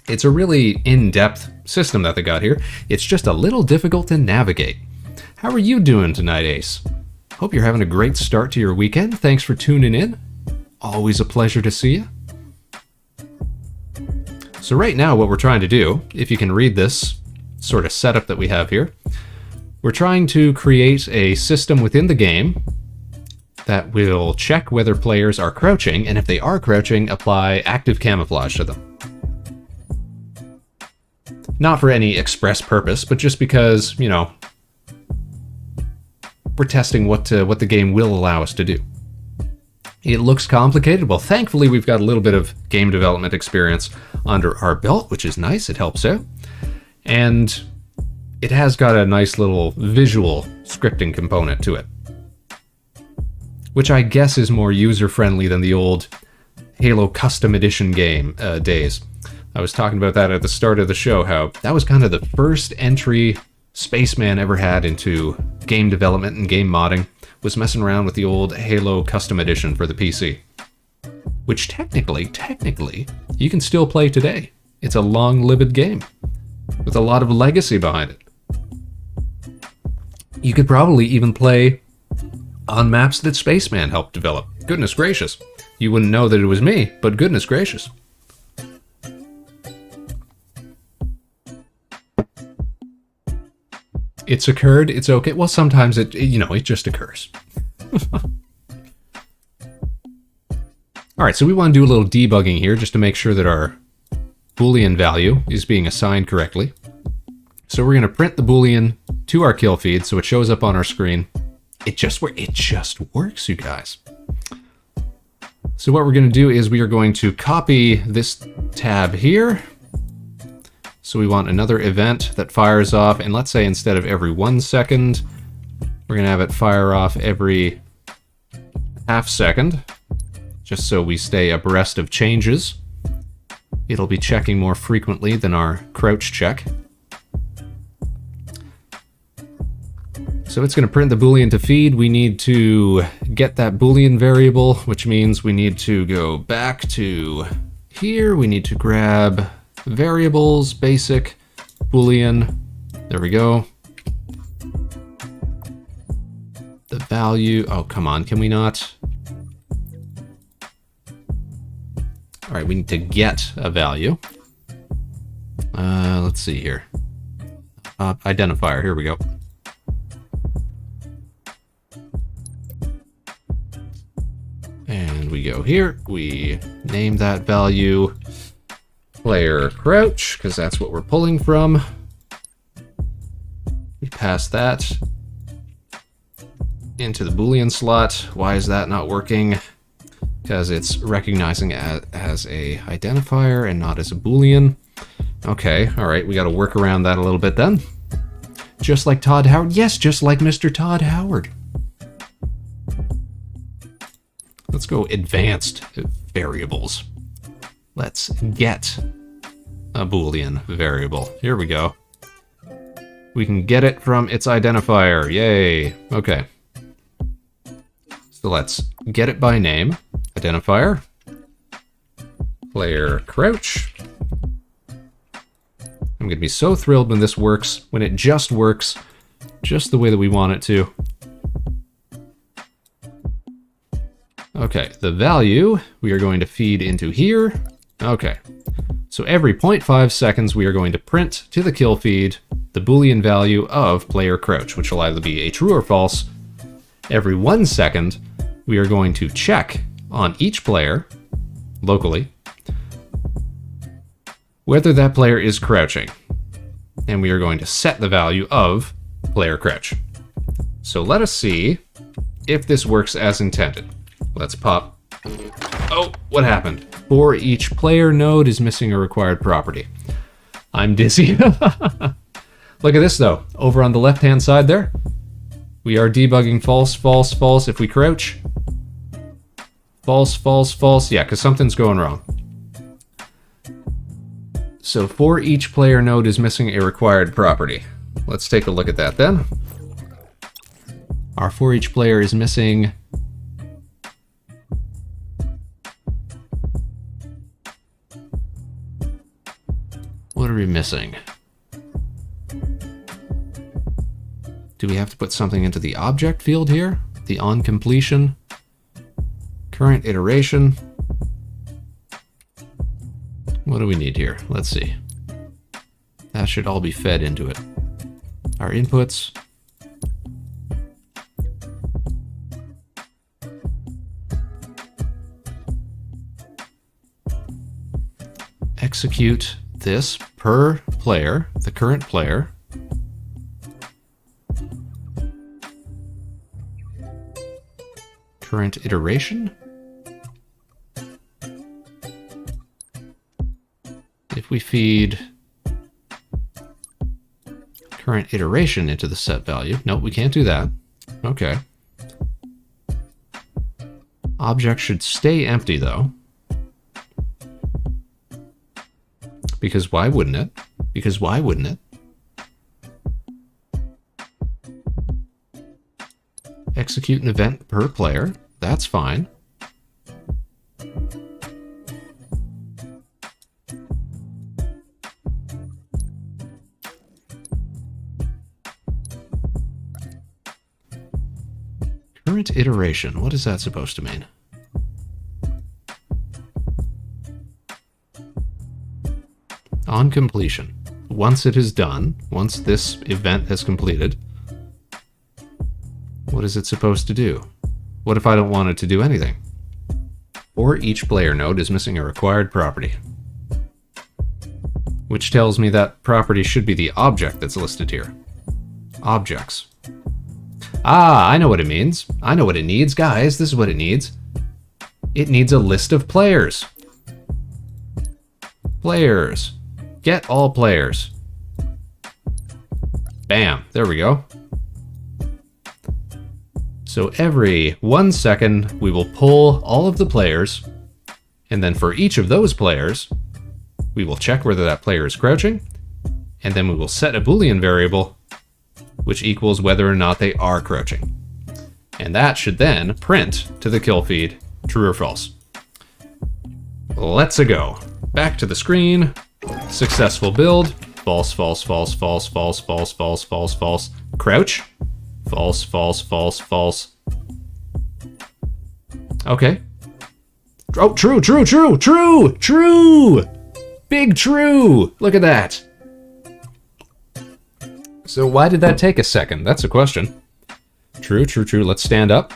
It's a really in-depth system that they got here. It's just a little difficult to navigate. How are you doing tonight, Ace? Hope you're having a great start to your weekend. Thanks for tuning in. Always a pleasure to see you. So right now what we're trying to do, if you can read this sort of setup that we have here, we're trying to create a system within the game that will check whether players are crouching, and if they are crouching, apply active camouflage to them. Not for any express purpose, but just because, you know, we're testing what the game will allow us to do. It looks complicated. Well, thankfully, we've got a little bit of game development experience under our belt, which is nice. It helps out. And it has got a nice little visual scripting component to it, which I guess is more user-friendly than the old Halo Custom Edition game days. I was talking about that at the start of the show, how that was kind of the first entry Spaceman ever had into game development and game modding, was messing around with the old Halo Custom Edition for the PC. Which technically, you can still play today. It's a long-lived game with a lot of legacy behind it. You could probably even play on maps that Spaceman helped develop. Goodness gracious. You wouldn't know that it was me, but goodness gracious. It's occurred, it's okay. Well, sometimes it just occurs. Alright, so we want to do a little debugging here just to make sure that our Boolean value is being assigned correctly. So we're going to print the Boolean to our kill feed so it shows up on our screen. It just works, you guys. So what we're going to do is we are going to copy this tab here. So we want another event that fires off, and let's say instead of every 1 second, we're going to have it fire off every half second, just so we stay abreast of changes. It'll be checking more frequently than our crouch check. So it's going to print the Boolean to feed. We need to get that Boolean variable, which means we need to go back to here. We need to grab variables, basic, Boolean. There we go. The value, oh, come on, can we not? All right, we need to get a value. Let's see here. Identifier, here we go. And we go here, we name that value player crouch, because that's what we're pulling from. We pass that into the Boolean slot. Why is that not working? Because it's recognizing it as a identifier and not as a Boolean. Okay, all right, we got to work around that a little bit then. Just like Todd Howard. Yes, just like Mr. Todd Howard. Let's go advanced variables. Let's get a Boolean variable. Here we go. We can get it from its identifier. Yay. Okay. So let's get it by name. Identifier. Player crouch. I'm going to be so thrilled when this works, when it just works, just the way that we want it to. Okay, the value we are going to feed into here. Okay, so every 0.5 seconds we are going to print to the kill feed the Boolean value of player crouch, which will either be a true or false. Every 1 second we are going to check on each player, locally, whether that player is crouching. And we are going to set the value of player crouch. So let us see if this works as intended. Let's pop. Oh, what happened? For each player node is missing a required property. I'm dizzy. Look at this though. Over on the left-hand side there, we are debugging false, false, false. If we crouch, false, false, false. Yeah, because something's going wrong. So for each player node is missing a required property. Let's take a look at that then. Our for each player is missing what are we missing? Do we have to put something into the object field here? The on completion, current iteration. What do we need here? Let's see. That should all be fed into it. Our inputs. Execute this per player, the current player. Current iteration. If we feed current iteration into the set value, nope, we can't do that. Okay. Object should stay empty though. Because why wouldn't it? Because why wouldn't it? Execute an event per player. That's fine. Current iteration. What is that supposed to mean? On completion. Once it is done, once this event has completed, what is it supposed to do? What if I don't want it to do anything? Or each player node is missing a required property. which tells me that property should be the object that's listed here. Objects. Ah, I know what it means. I know what it needs, guys. This is what it needs. It needs a list of players. Players. Get all players. Bam. There we go. So every 1 second, we will pull all of the players, and then for each of those players, we will check whether that player is crouching, and then we will set a Boolean variable, which equals whether or not they are crouching. And that should then print to the kill feed, true or false. Let's go. Back to the screen. Successful build. False, false, false, false, false, false, false, false, false. Crouch. False, false, false, false. Okay. Oh, true, true, true, true, true! Big true! Look at that. So why did that take a second? That's a question. True, true, true. Let's stand up.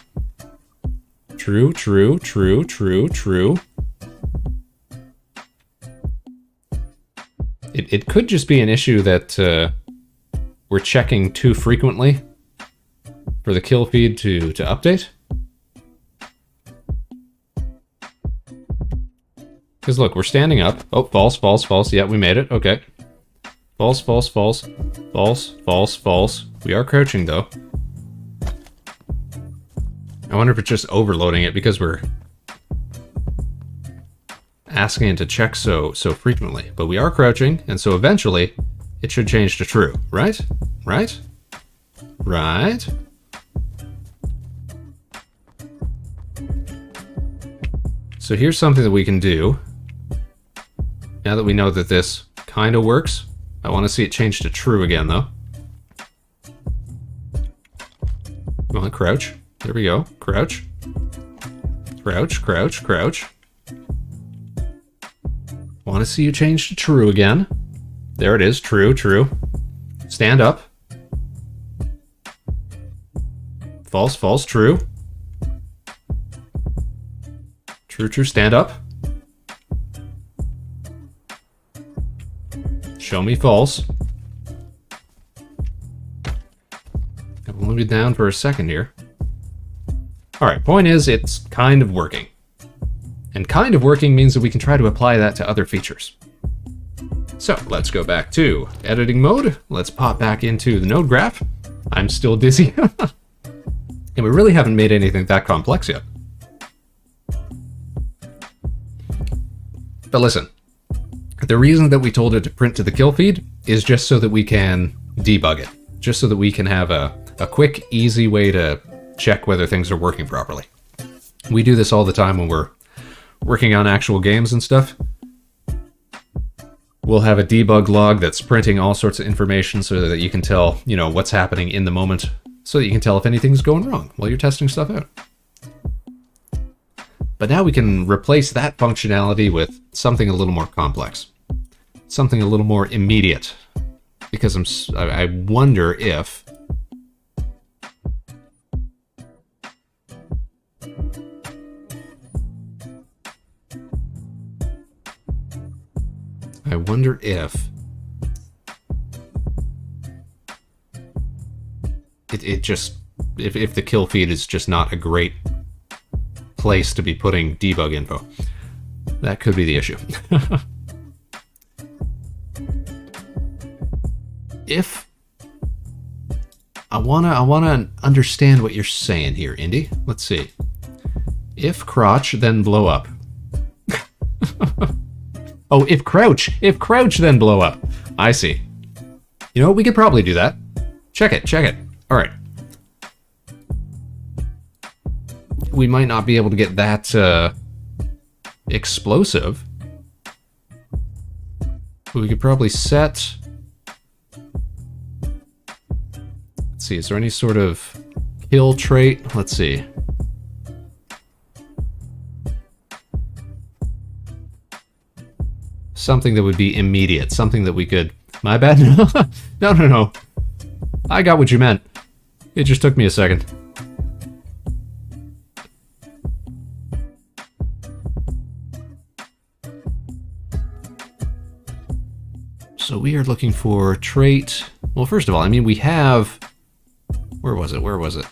True, true, true, true, true. It could just be an issue that we're checking too frequently for the kill feed to update. Because look, we're standing up. Oh, false, false, false. Yeah, we made it. Okay. False, false, false. False, false, false. We are crouching, though. I wonder if it's just overloading it because we're asking it to check so frequently. But we are crouching, and so eventually it should change to true, right? Right? Right? So here's something that we can do. Now that we know that this kind of works, I want to see it change to true again, though. Come on, crouch. There we go. Crouch. Crouch, crouch, crouch. Want to see you change to true again. There it is. True, true. Stand up. False, false, true. True, true, stand up. Show me false. I'll move it down for a second here. Alright, point is, it's kind of working. And kind of working means that we can try to apply that to other features. So, let's go back to editing mode. Let's pop back into the node graph. I'm still dizzy. And we really haven't made anything that complex yet. But listen, the reason that we told it to print to the kill feed is just so that we can debug it. Just so that we can have a quick, easy way to check whether things are working properly. We do this all the time when we're working on actual games and stuff. We'll have a debug log that's printing all sorts of information so that you can tell, you know, what's happening in the moment, so that you can tell if anything's going wrong while you're testing stuff out. But now we can replace that functionality with something a little more complex. Something a little more immediate. Because I wonder if... if the kill feed is just not a great place to be putting debug info. That could be the issue. If I wanna understand what you're saying here, Indy. Let's see. If crotch, then blow up. Oh, if crouch then blow up. I see. You know what? We could probably do that. Check it. All right. We might not be able to get that explosive. But we could probably set... Let's see, is there any sort of kill trait? Let's see. Something that would be immediate. Something that we could... My bad? No. I got what you meant. It just took me a second. So we are looking for trait. Well, first of all, I mean, we have... Where was it? Where was it?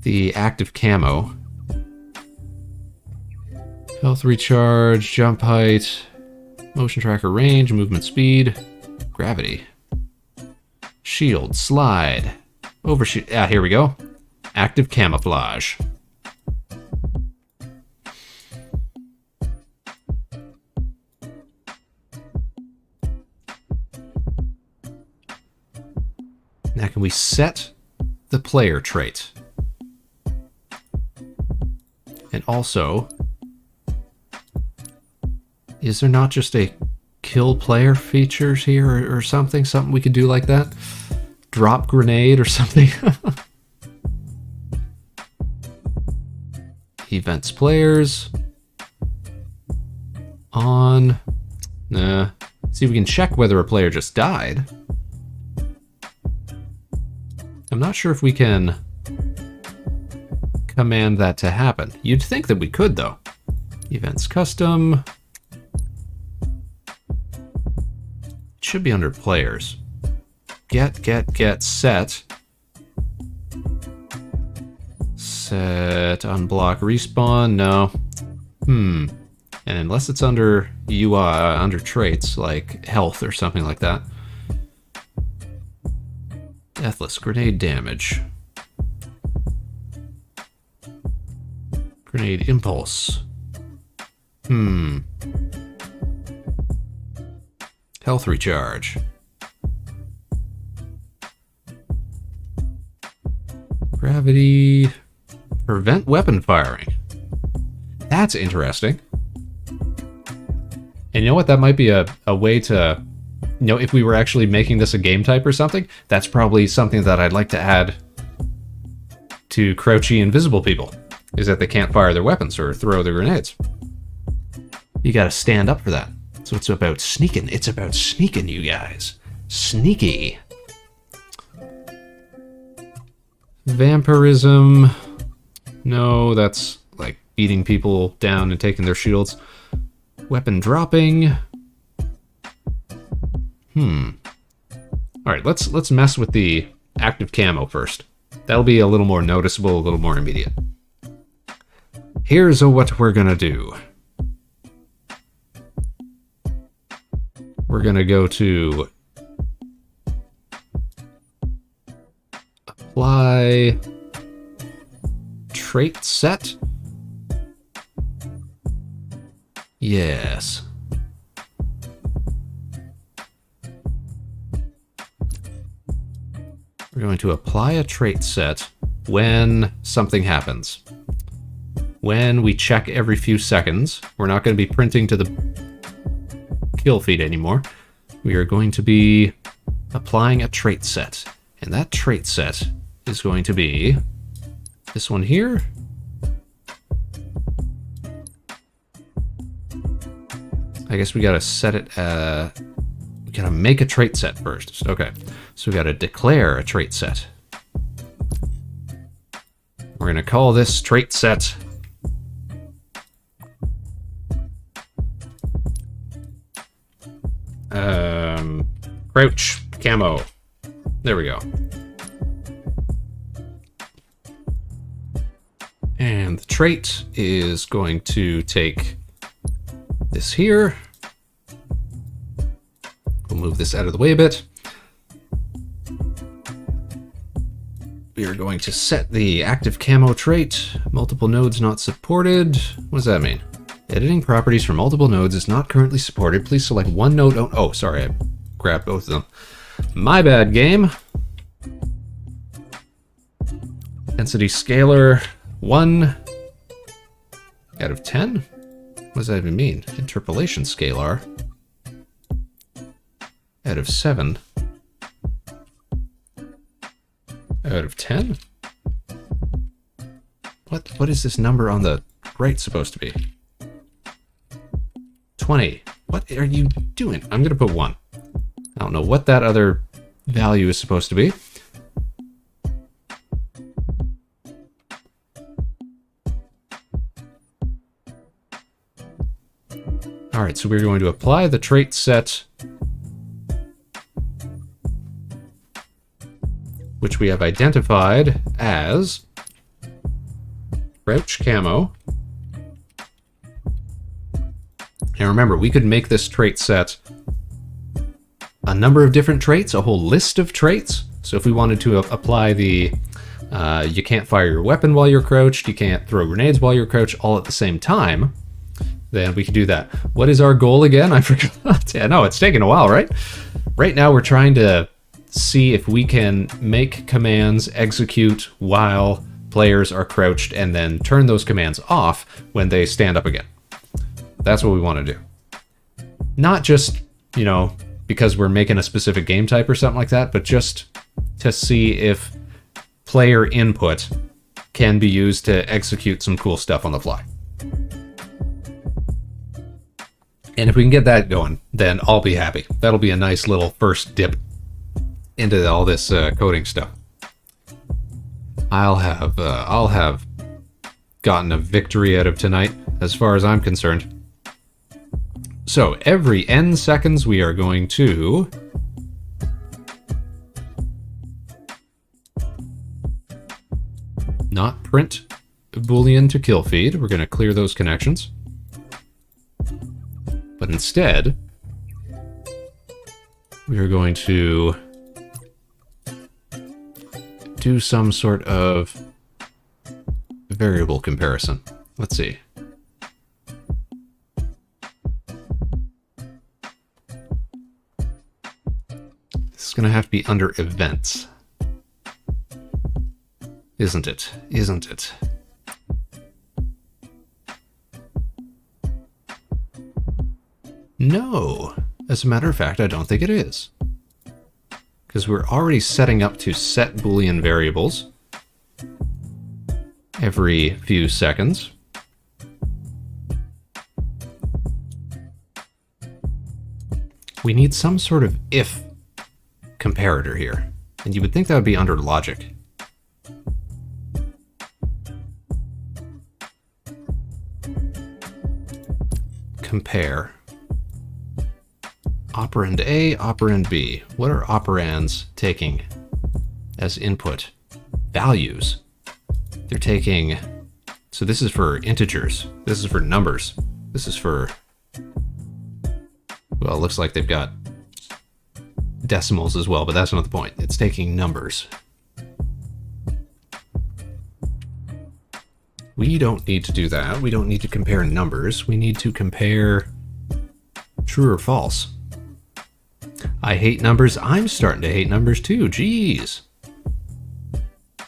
The active camo. Health recharge, jump height, motion tracker range, movement speed, gravity. Shield, slide, overshoot. Ah, here we go. Active camouflage. Now can we set the player trait? And also, is there not just a kill player features here or something? Something we could do like that? Drop grenade or something? Events players. On. Nah. See if we can check whether a player just died. I'm not sure if we can command that to happen. You'd think that we could, though. Events custom. It should be under players. Get, set. Set, unblock, respawn, no. And unless it's under UI, under traits, like health or something like that. Deathless, grenade damage. Grenade impulse. Health recharge. Gravity. Prevent weapon firing. That's interesting. And you know what? That might be a way to, you know, if we were actually making this a game type or something, that's probably something that I'd like to add to crouchy invisible people, is that they can't fire their weapons or throw their grenades. You gotta stand up for that. So it's about sneaking. It's about sneaking, you guys. Sneaky. Vampirism. No, that's like beating people down and taking their shields. Weapon dropping. Alright, let's mess with the active camo first. That'll be a little more noticeable, a little more immediate. Here's what we're gonna do. We're gonna go to apply trait set. Yes. We're going to apply a trait set when something happens. When we check every few seconds, we're not going to be printing to the kill feed anymore. We are going to be applying a trait set. And that trait set is going to be this one here. I guess we gotta set it, we gotta make a trait set first. Okay, so we gotta declare a trait set. We're gonna call this trait set crouch camo. There we go. And the trait is going to take this here. We'll move this out of the way a bit. We are going to set the active camo trait. Multiple nodes not supported. What does that mean? Editing properties for multiple nodes is not currently supported. Please select one node. Oh, sorry, I grabbed both of them. My bad, game. Density scalar 1 out of 10? What does that even mean? Interpolation scalar out of 7 out of 10? What is this number on the right supposed to be? 20. What are you doing? I'm gonna put 1. I don't know what that other value is supposed to be. Alright, so we're going to apply the trait set which we have identified as crouch camo. And remember, we could make this trait set a number of different traits, a whole list of traits. So if we wanted to apply the you can't fire your weapon while you're crouched, you can't throw grenades while you're crouched, all at the same time, then we can do that. What is our goal again? I forgot. Yeah, no, it's taking a while, right? Right now we're trying to see if we can make commands execute while players are crouched and then turn those commands off when they stand up again. That's what we want to do. Not just, you know, because we're making a specific game type or something like that, but just to see if player input can be used to execute some cool stuff on the fly. And if we can get that going, then I'll be happy. That'll be a nice little first dip into all this coding stuff. I'll have gotten a victory out of tonight, as far as I'm concerned. So every n seconds we are going to not print Boolean to kill feed. We're going to clear those connections. But instead, we are going to do some sort of variable comparison. Let's see. This is going to have to be under events. Isn't it? Isn't it? No. As a matter of fact, I don't think it is. Because we're already setting up to set Boolean variables every few seconds. We need some sort of if comparator here. And you would think that would be under logic. Compare. Operand A, operand B. What are operands taking as input? Values. They're taking... So this is for integers. This is for numbers. This is for... Well, it looks like they've got decimals as well, but that's not the point. It's taking numbers. We don't need to do that. We don't need to compare numbers. We need to compare true or false. I hate numbers. I'm starting to hate numbers too. Jeez.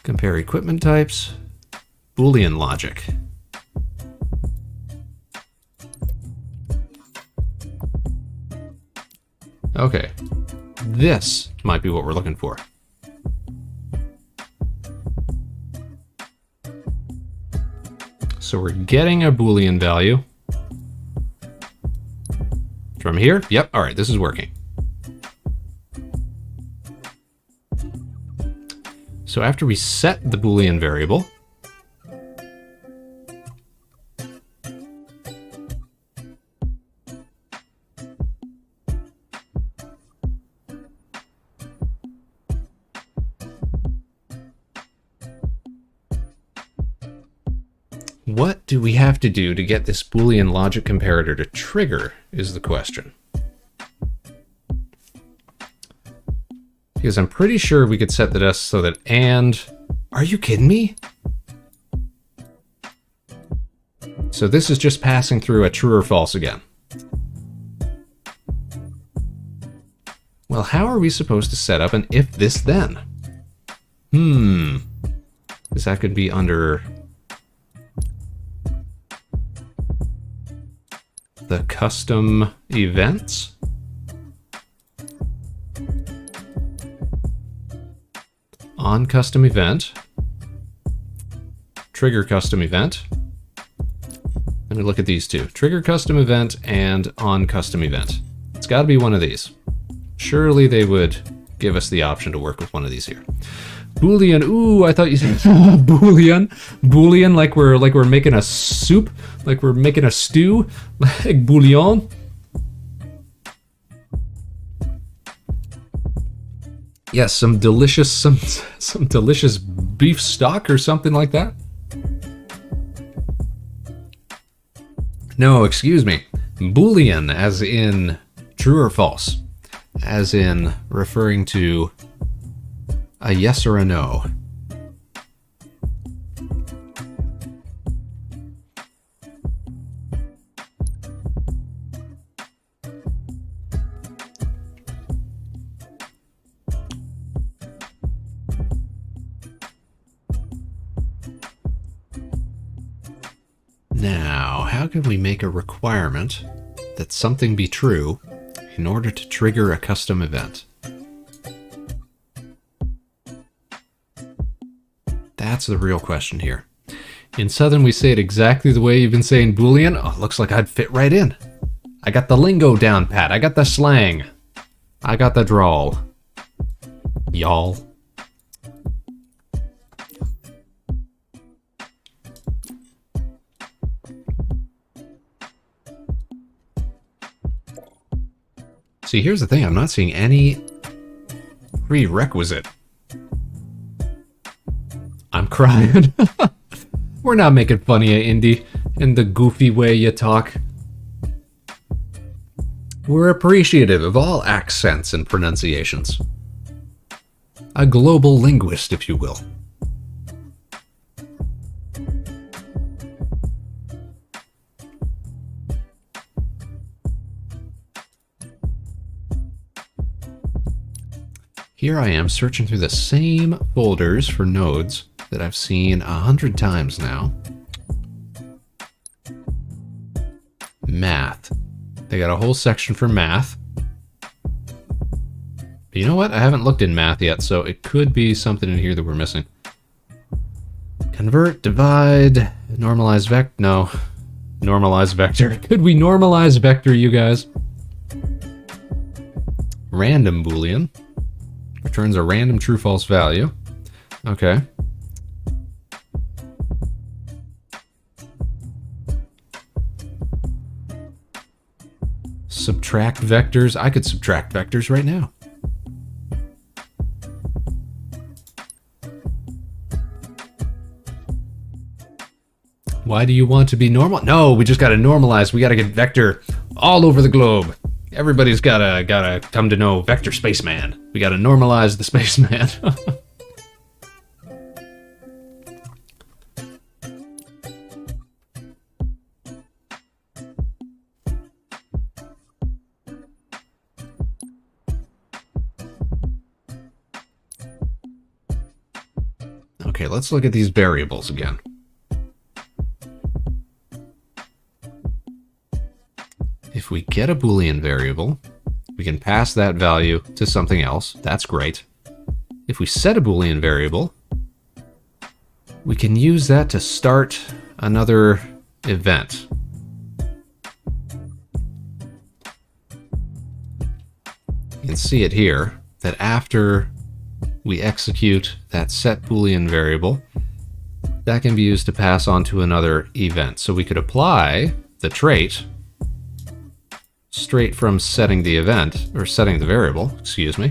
Compare equipment types. Boolean logic. Okay. This might be what we're looking for. So we're getting a Boolean value from here. Yep, all right, this is working. So after we set the Boolean variable, what do we have to do to get this Boolean logic comparator to trigger is the question. Because I'm pretty sure we could set this so that and... Are you kidding me? So this is just passing through a true or false again. Well, how are we supposed to set up an if this then? Is that could be under... the custom events? On custom event, trigger custom event. Let me look at these two. Trigger custom event and on custom event. It's got to be one of these. Surely they would give us the option to work with one of these here. Boolean, ooh, I thought you said Boolean. Boolean, like we're making a soup, like we're making a stew, like bouillon. Yes, some delicious beef stock or something like that. No, excuse me. Boolean, as in true or false, as in referring to a yes or a no. Now, how can we make a requirement that something be true in order to trigger a custom event? That's the real question here. In Southern, we say it exactly the way you've been saying Boolean. Oh, looks like I'd fit right in. I got the lingo down pat. I got the slang. I got the drawl. Y'all. See, here's the thing. I'm not seeing any prerequisite. I'm crying. We're not making fun of you, Indy, in the goofy way you talk. We're appreciative of all accents and pronunciations. A global linguist, if you will. Here I am searching through the same folders for nodes that I've seen 100 times now. Math. They got a whole section for math. But you know what? I haven't looked in math yet, so it could be something in here that we're missing. Convert, divide, normalize vector. No. Normalize vector. Could we normalize vector, you guys? Random Boolean. Returns a random true-false value. Okay. Subtract vectors. I could subtract vectors right now. Why do you want to be normal? No, we just gotta normalize. We gotta get vector all over the globe. Everybody's gotta come to know Vector Spaceman. We gotta normalize the Spaceman. Okay, let's look at these variables again. If we get a Boolean variable, we can pass that value to something else. That's great. If we set a Boolean variable, we can use that to start another event. You can see it here, that after we execute that set Boolean variable, that can be used to pass on to another event. So we could apply the trait straight from setting the event, or setting the variable, excuse me.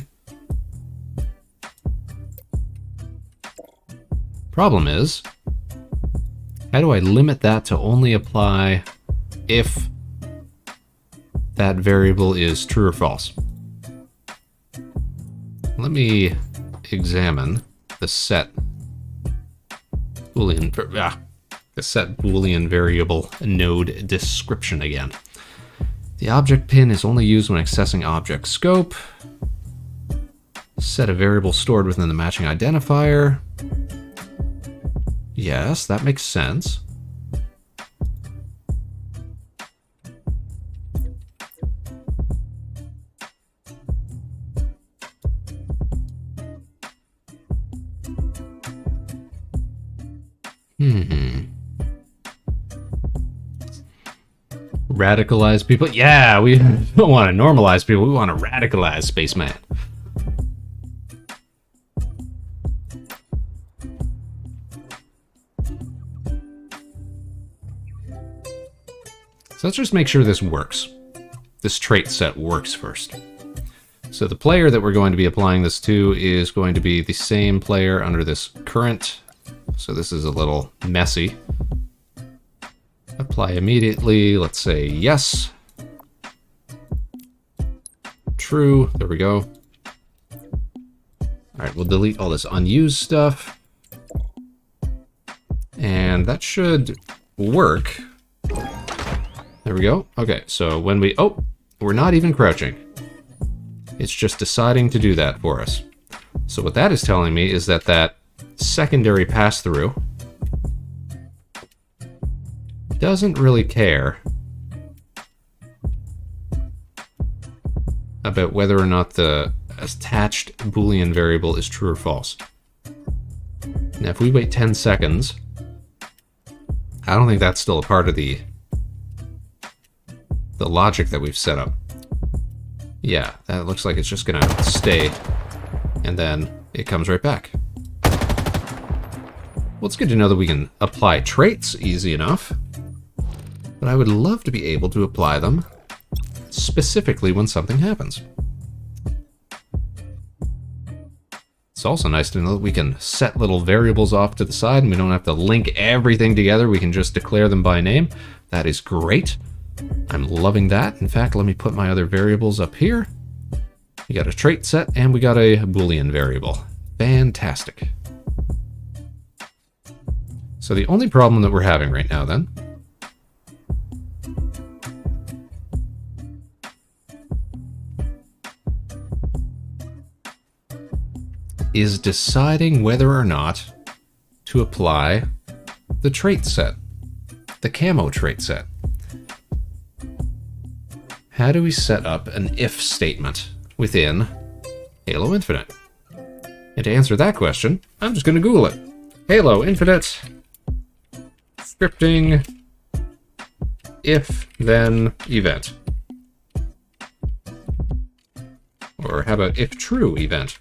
Problem is, how do I limit that to only apply if that variable is true or false? Let me examine the set Boolean variable node description again. The object pin is only used when accessing object scope. Set a variable stored within the matching identifier. Yes, that makes sense. Radicalize people? Yeah, we don't want to normalize people. We want to radicalize Spaceman. So let's just make sure this works. This trait set works first. So the player that we're going to be applying this to is going to be the same player under this current. So this is a little messy. Apply immediately. Let's say yes. True. There we go. All right, we'll delete all this unused stuff. And that should work. There we go. Okay, so when we... Oh, we're not even crouching. It's just deciding to do that for us. So what that is telling me is that that secondary pass-through doesn't really care about whether or not the attached Boolean variable is true or false. Now, if we wait 10 seconds, I don't think that's still a part of the logic that we've set up. Yeah, that looks like it's just gonna stay, and then it comes right back. Well, it's good to know that we can apply traits easy enough, but I would love to be able to apply them specifically when something happens. It's also nice to know that we can set little variables off to the side and we don't have to link everything together. We can just declare them by name. That is great. I'm loving that. In fact, let me put my other variables up here. We got a trait set and we got a Boolean variable. Fantastic. So the only problem that we're having right now then is deciding whether or not to apply the trait set, the camo trait set. How do we set up an if statement within Halo Infinite? And to answer that question, I'm just going to Google it. Halo Infinite scripting if then event. Or how about if true event?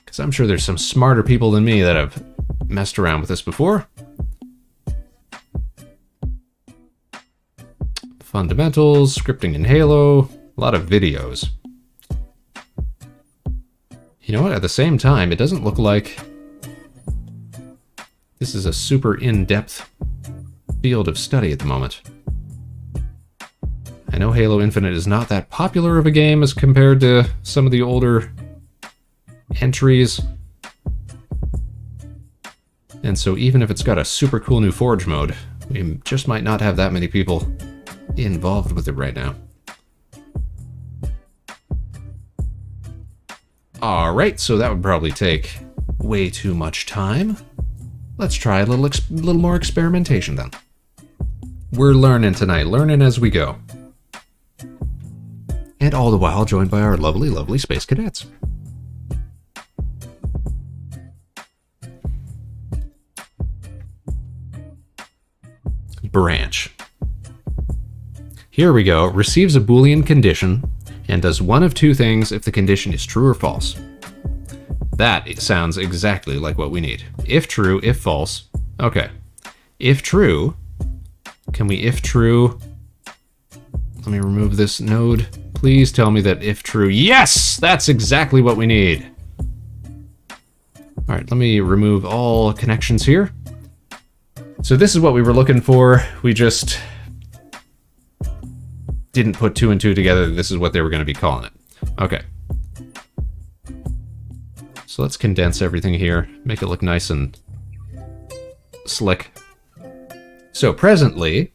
Because I'm sure there's some smarter people than me that have messed around with this before. Fundamentals, scripting in Halo, a lot of videos. You know what, at the same time, it doesn't look like this is a super in-depth field of study at the moment. I know Halo Infinite is not that popular of a game as compared to some of the older entries. And so even if it's got a super cool new Forge mode, we just might not have that many people involved with it right now. Alright, so that would probably take way too much time. Let's try a little more experimentation then. We're learning tonight, learning as we go. And all the while joined by our lovely, lovely space cadets. Branch. Here we go. Receives a Boolean condition and does one of two things if the condition is true or false. That sounds exactly like what we need. If true, if false. Okay. If true, can we if true? Let me remove this node. Please tell me that if true. Yes! That's exactly what we need. All right, let me remove all connections here. So this is what we were looking for. We just didn't put two and two together. This is what they were going to be calling it. Okay. So let's condense everything here. Make it look nice and slick. So presently,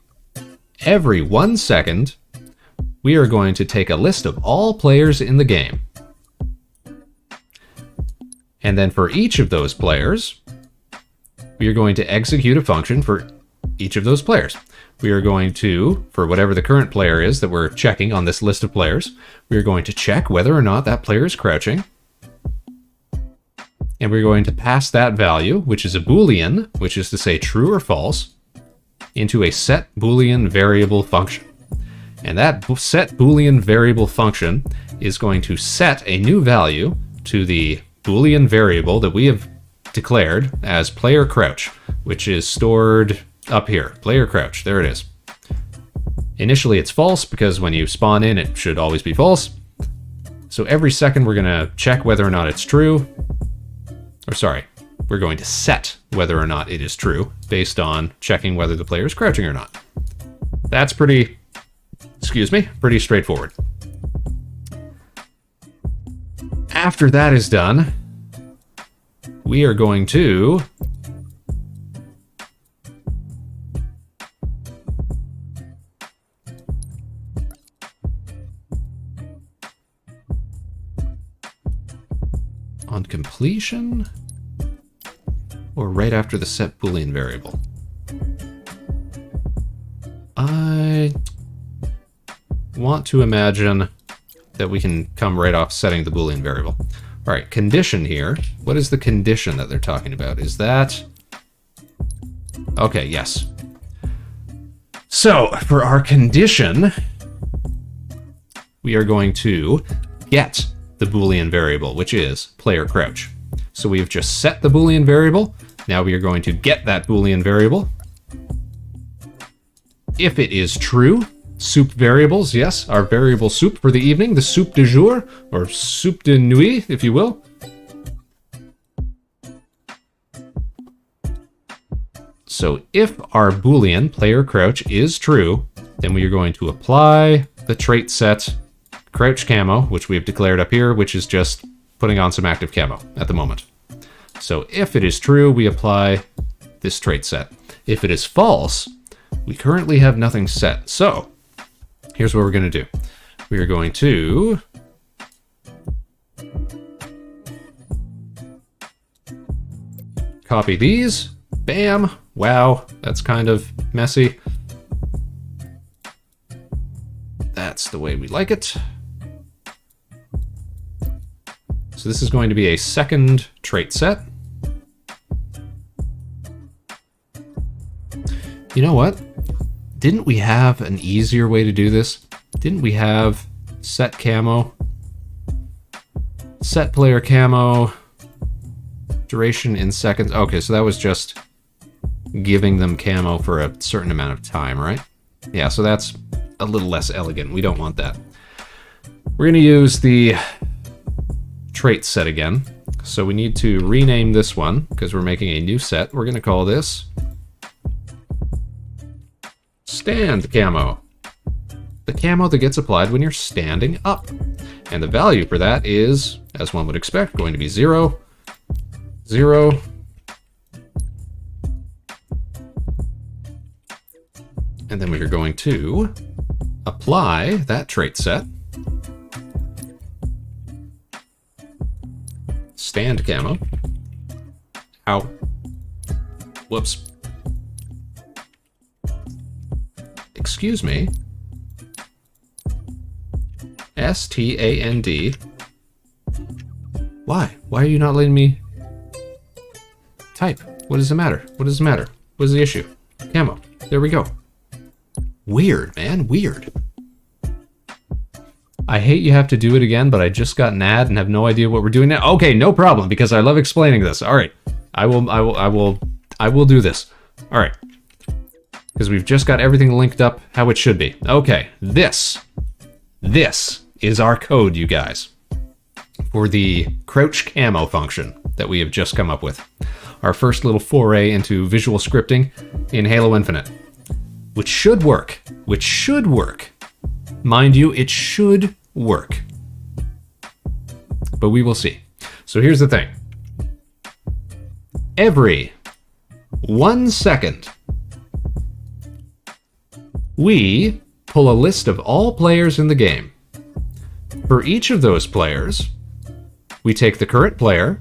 every 1 second, we are going to take a list of all players in the game. And then for each of those players, we are going to execute a function for each of those players. We are going to, for whatever the current player is that we're checking on this list of players, we are going to check whether or not that player is crouching. And we're going to pass that value, which is a Boolean, which is to say true or false, into a set Boolean variable function. And that set Boolean variable function is going to set a new value to the Boolean variable that we have declared as player crouch, which is stored up here. Player crouch, there it is. Initially it's false because when you spawn in it should always be false, So every second we're going to check whether or not it's true. Or sorry, we're going to set whether or not it is true based on checking whether the player is crouching or not. That's pretty straightforward. After that is done, we are going to on completion or right after the set Boolean variable. I want to imagine that we can come right off setting the Boolean variable. All right, condition here. What is the condition that they're talking about? Is that... Okay, yes. So, for our condition, we are going to get the Boolean variable, which is player crouch. So we've just set the Boolean variable. Now we are going to get that Boolean variable. If it is true, soup variables, yes, our variable soup for the evening, the soup du jour, or soup de nuit, if you will. So if our Boolean player crouch is true, then we are going to apply the trait set crouch camo, which we have declared up here, which is just putting on some active camo at the moment. So if it is true, we apply this trait set. If it is false, we currently have nothing set. So here's what we're going to do. We are going to copy these. Bam. Wow, that's kind of messy. That's the way we like it. So this is going to be a second trait set. You know what? Didn't we have an easier way to do this? Didn't we have set camo? Set player camo. Duration in seconds. Okay, so that was just giving them camo for a certain amount of time, right? Yeah, so that's a little less elegant. We don't want that. We're going to use the trait set again. So we need to rename this one because we're making a new set. We're going to call this stand camo. The camo that gets applied when you're standing up. And the value for that is, as one would expect, going to be 0, 0, and then we are going to apply that trait set. Stand camo. Ow. Whoops. Excuse me. STAND. Why? Why are you not letting me type? What does it matter? What does it matter? What is the issue? Camo. There we go. Weird, man. Weird. I hate you have to do it again, but I just got an ad and have no idea what we're doing now. Okay, no problem, because I love explaining this. All right. I will do this. All right. Because we've just got everything linked up how it should be. Okay. This is our code, you guys, for the crouch camo function that we have just come up with. Our first little foray into visual scripting in Halo Infinite. Which should work. Which should work. Mind you, it should work. But we will see. So here's the thing. Every 1 second, we pull a list of all players in the game. For each of those players, we take the current player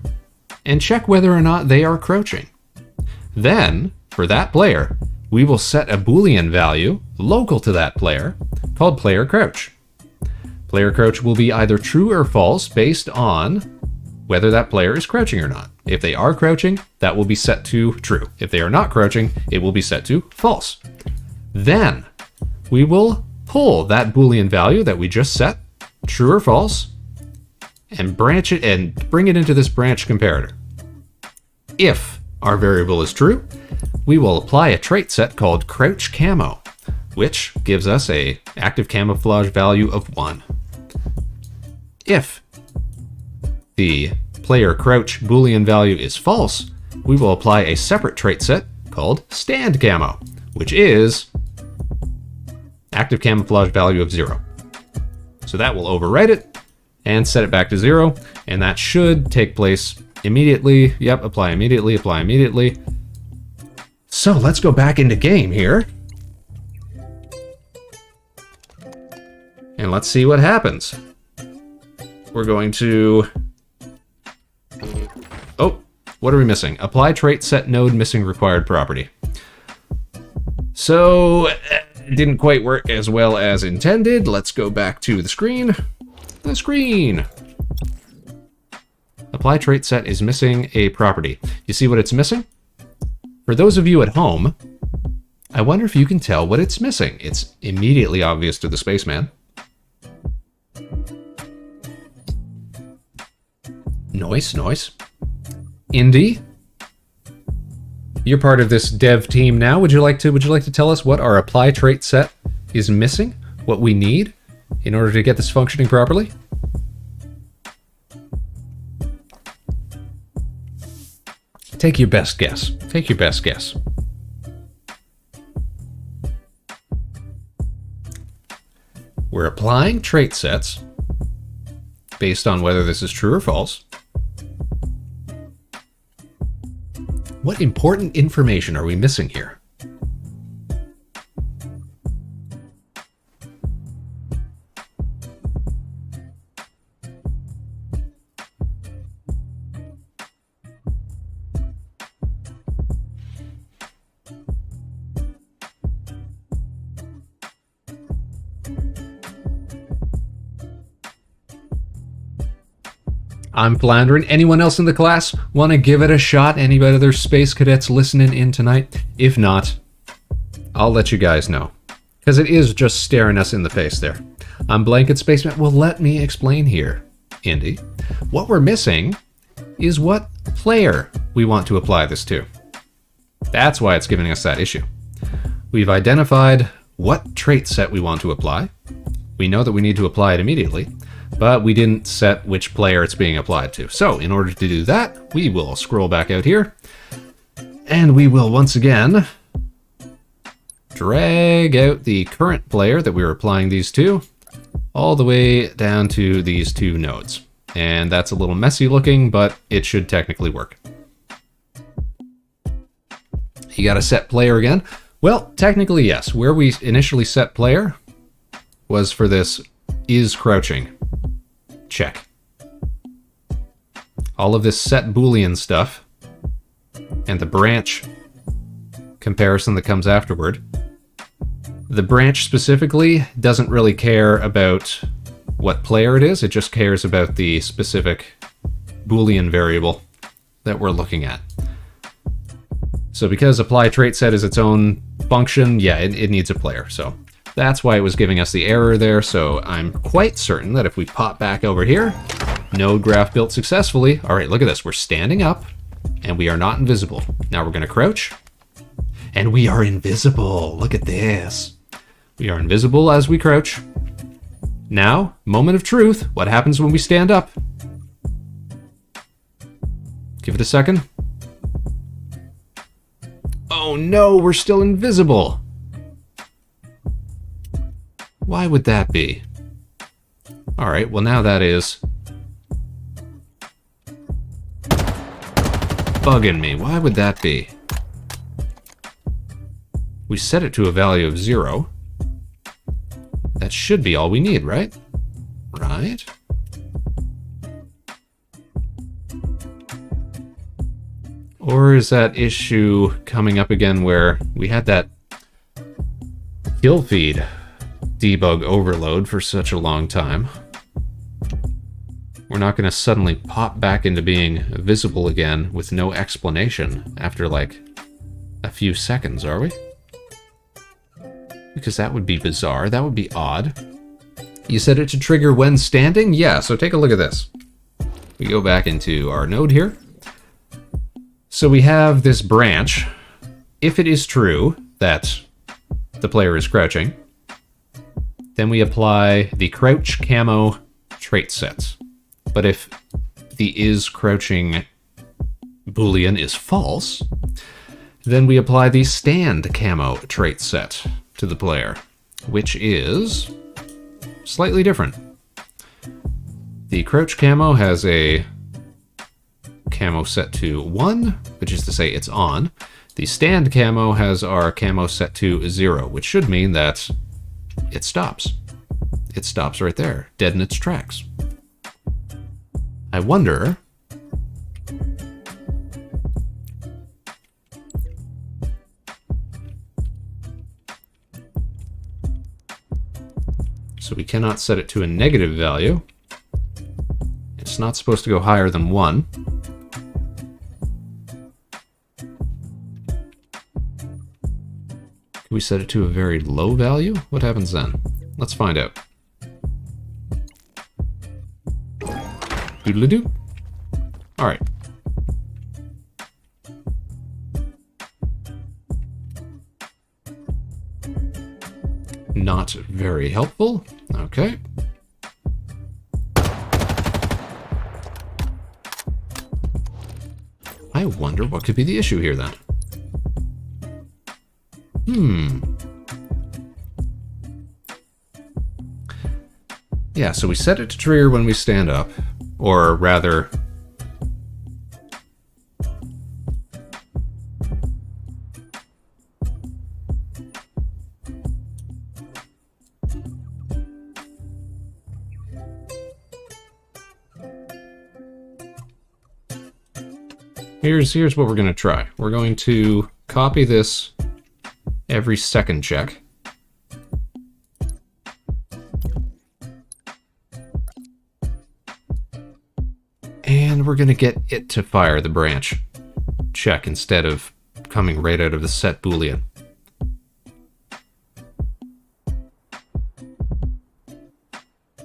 and check whether or not they are crouching. Then, for that player, we will set a Boolean value local to that player called player crouch. Player crouch will be either true or false based on whether that player is crouching or not. If they are crouching, that will be set to true. If they are not crouching, it will be set to false. Then we will pull that Boolean value that we just set, true or false, and branch it and bring it into this branch comparator. If our variable is true, we will apply a trait set called crouch camo, which gives us a active camouflage value of 1. If the player crouch Boolean value is false, we will apply a separate trait set called stand camo, which is active camouflage value of 0. So that will overwrite it and set it back to 0, and that should take place immediately. Yep, apply immediately, apply immediately. So let's go back into game here. And let's see what happens. We're going to... Oh, what are we missing? Apply trait set node missing required property. So, it didn't quite work as well as intended. Let's go back to the screen. The screen! Apply trait set is missing a property. You see what it's missing? For those of you at home, I wonder if you can tell what it's missing. It's immediately obvious to the Spaceman. Noise. Indy, you're part of this dev team now. Would you like to tell us what our apply trait set is missing? What we need in order to get this functioning properly? Take your best guess. Take your best guess. We're applying trait sets based on whether this is true or false. What important information are we missing here? I'm floundering. Anyone else in the class want to give it a shot? Any other space cadets listening in tonight? If not, I'll let you guys know, because it is just staring us in the face there. I'm Blanket Spaceman. Well, let me explain here, Indy. What we're missing is what player we want to apply this to. That's why it's giving us that issue. We've identified what trait set we want to apply. We know that we need to apply it immediately, but we didn't set which player it's being applied to. So in order to do that, we will scroll back out here, and we will once again drag out the current player that we were applying these to all the way down to these two nodes. And that's a little messy looking, but it should technically work. You got to set player again. Well, technically yes. Where we initially set player was for this is crouching. Check. All of this set Boolean stuff and the branch comparison that comes afterward. The branch specifically doesn't really care about what player it is. It just cares about the specific Boolean variable that we're looking at. So because apply trait set is its own function, yeah, it needs a player. So that's why it was giving us the error there. So I'm quite certain that if we pop back over here, node graph built successfully. All right, look at this. We're standing up and we are not invisible. Now we're going to crouch and we are invisible. Look at this. We are invisible as we crouch. Now, moment of truth. What happens when we stand up? Give it a second. Oh no, we're still invisible. Why would that be? All right, well now that is bugging me. Why would that be? We set it to a value of 0. That should be all we need, right? Right? Or is that issue coming up again where we had that kill feed debug overload for such a long time? We're not going to suddenly pop back into being visible again with no explanation after like a few seconds, are we? Because that would be bizarre. That would be odd. You set it to trigger when standing? Yeah, so take a look at this. We go back into our node here. So we have this branch. If it is true that the player is crouching, then we apply the crouch camo trait sets. But if the is crouching boolean is false, then we apply the stand camo trait set to the player, which is slightly different. The crouch camo has a camo set to 1, which is to say it's on. The stand camo has our camo set to 0, which should mean that it stops. It stops right there, dead in its tracks. I wonder... So we cannot set it to a negative value. It's not supposed to go higher than 1. Can we set it to a very low value? What happens then? Let's find out. Doodle-doo. Alright. Not very helpful. Okay. I wonder what could be the issue here then. Yeah, so we set it to trigger when we stand up, or rather... Here's what we're going to try. We're going to copy this every second check. And we're going to get it to fire the branch check instead of coming right out of the set boolean.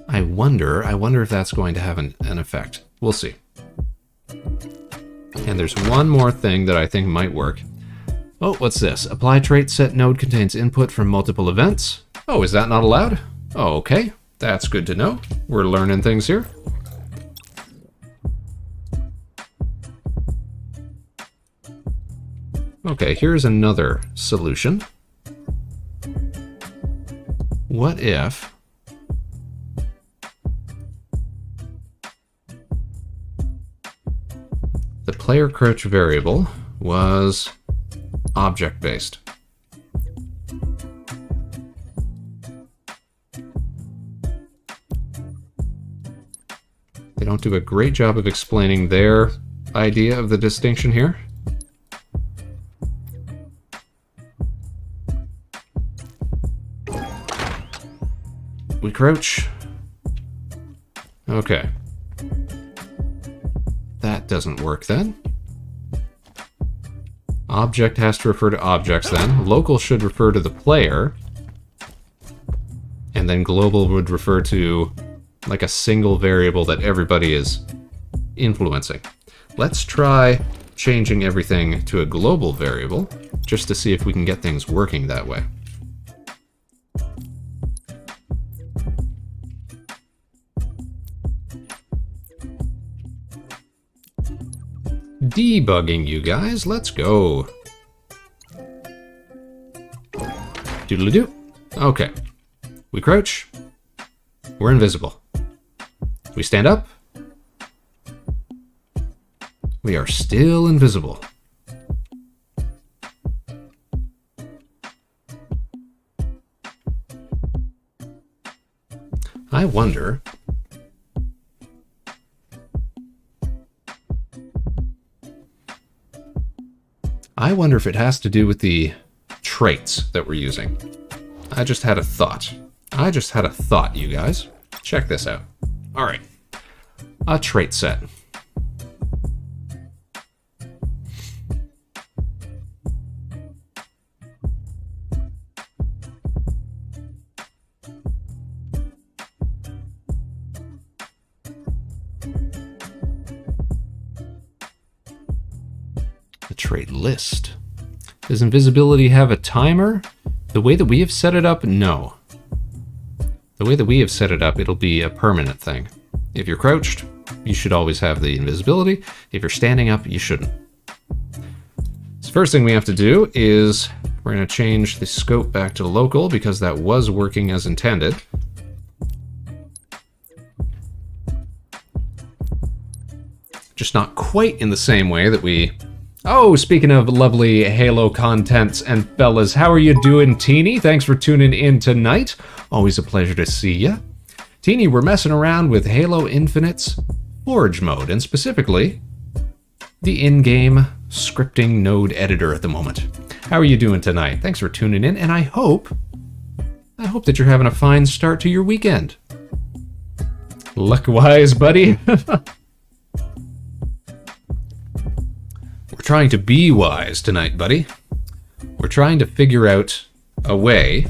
I wonder if that's going to have an effect. We'll see. And there's one more thing that I think might work. Oh, what's this? Apply trait set node contains input from multiple events. Oh, is that not allowed? Oh, okay. That's good to know. We're learning things here. Okay, here's another solution. What if... the player crouch variable was object-based. They don't do a great job of explaining their idea of the distinction here. We crouch. Okay. That doesn't work then. Object has to refer to objects then. Local should refer to the player. And then global would refer to like a single variable that everybody is influencing. Let's try changing everything to a global variable just to see if we can get things working that way. Debugging, you guys. Let's go. Doodle-doo. Okay. We crouch. We're invisible. We stand up. We are still invisible. I wonder... if it has to do with the traits that we're using. I just had a thought. You guys. Check this out. Alright. A trait set. A trait list. Does invisibility have a timer? The way that we have set it up, no. The way that we have set it up, it'll be a permanent thing. If you're crouched, you should always have the invisibility. If you're standing up, you shouldn't. So first thing we have to do is we're going to change the scope back to local because that was working as intended. Just not quite in the same way that we... Oh, speaking of lovely Halo contents and fellas, how are you doing, Teeny? Thanks for tuning in tonight. Always a pleasure to see ya. Teeny, we're messing around with Halo Infinite's Forge mode, and specifically, the in-game scripting node editor at the moment. How are you doing tonight? Thanks for tuning in, and I hope that you're having a fine start to your weekend. Luck-wise, buddy. We're trying to be wise tonight, buddy. We're trying to figure out a way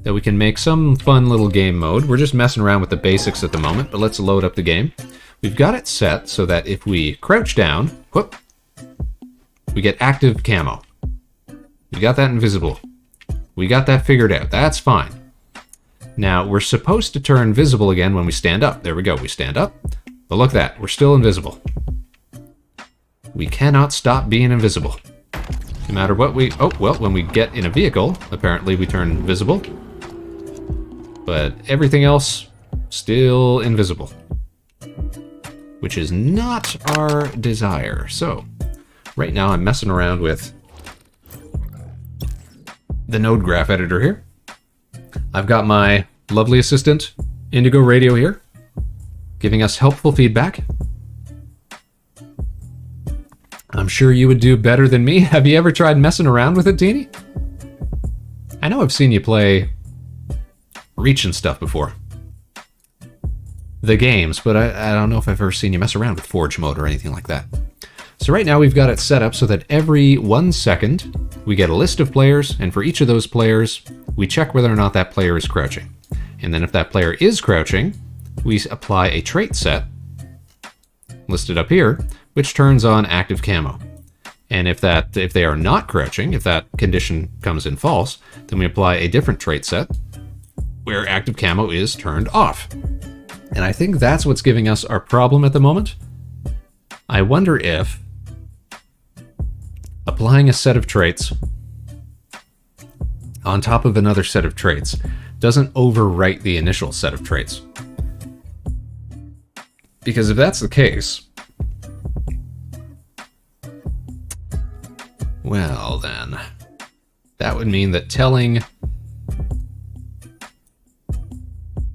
that we can make some fun little game mode. We're just messing around with the basics at the moment, but let's load up the game. We've got it set so that if we crouch down, whoop, we get active camo. We got that invisible. We got that figured out. That's fine. Now, we're supposed to turn visible again when we stand up. There we go, we stand up. But look at that, we're still invisible. We cannot stop being invisible. No matter what we... Oh, well, when we get in a vehicle, apparently we turn invisible. But everything else, still invisible. Which is not our desire. So, right now I'm messing around with the node graph editor here. I've got my lovely assistant, Indigo Radio here, giving us helpful feedback. I'm sure you would do better than me. Have you ever tried messing around with it, Teeny? I know I've seen you play Reach and stuff before. The games, but I don't know if I've ever seen you mess around with Forge mode or anything like that. So right now we've got it set up so that every 1 second we get a list of players, and for each of those players, we check whether or not that player is crouching. And then if that player is crouching, we apply a trait set, listed up here, which turns on active camo. And if they are not crouching, if that condition comes in false, then we apply a different trait set where active camo is turned off. And I think that's what's giving us our problem at the moment. I wonder if applying a set of traits on top of another set of traits doesn't overwrite the initial set of traits. Because if that's the case, well then, that would mean that telling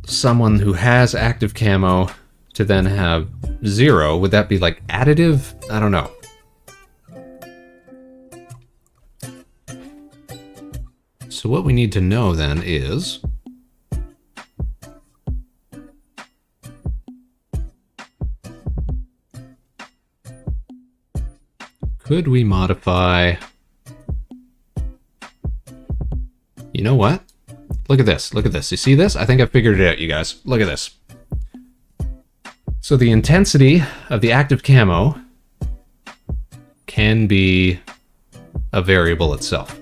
someone who has active camo to then have 0, would that be like additive? I don't know. So what we need to know then is could we modify... You know what? Look at this. Look at this. You see this? I think I figured it out, you guys. Look at this. So the intensity of the active camo can be a variable itself.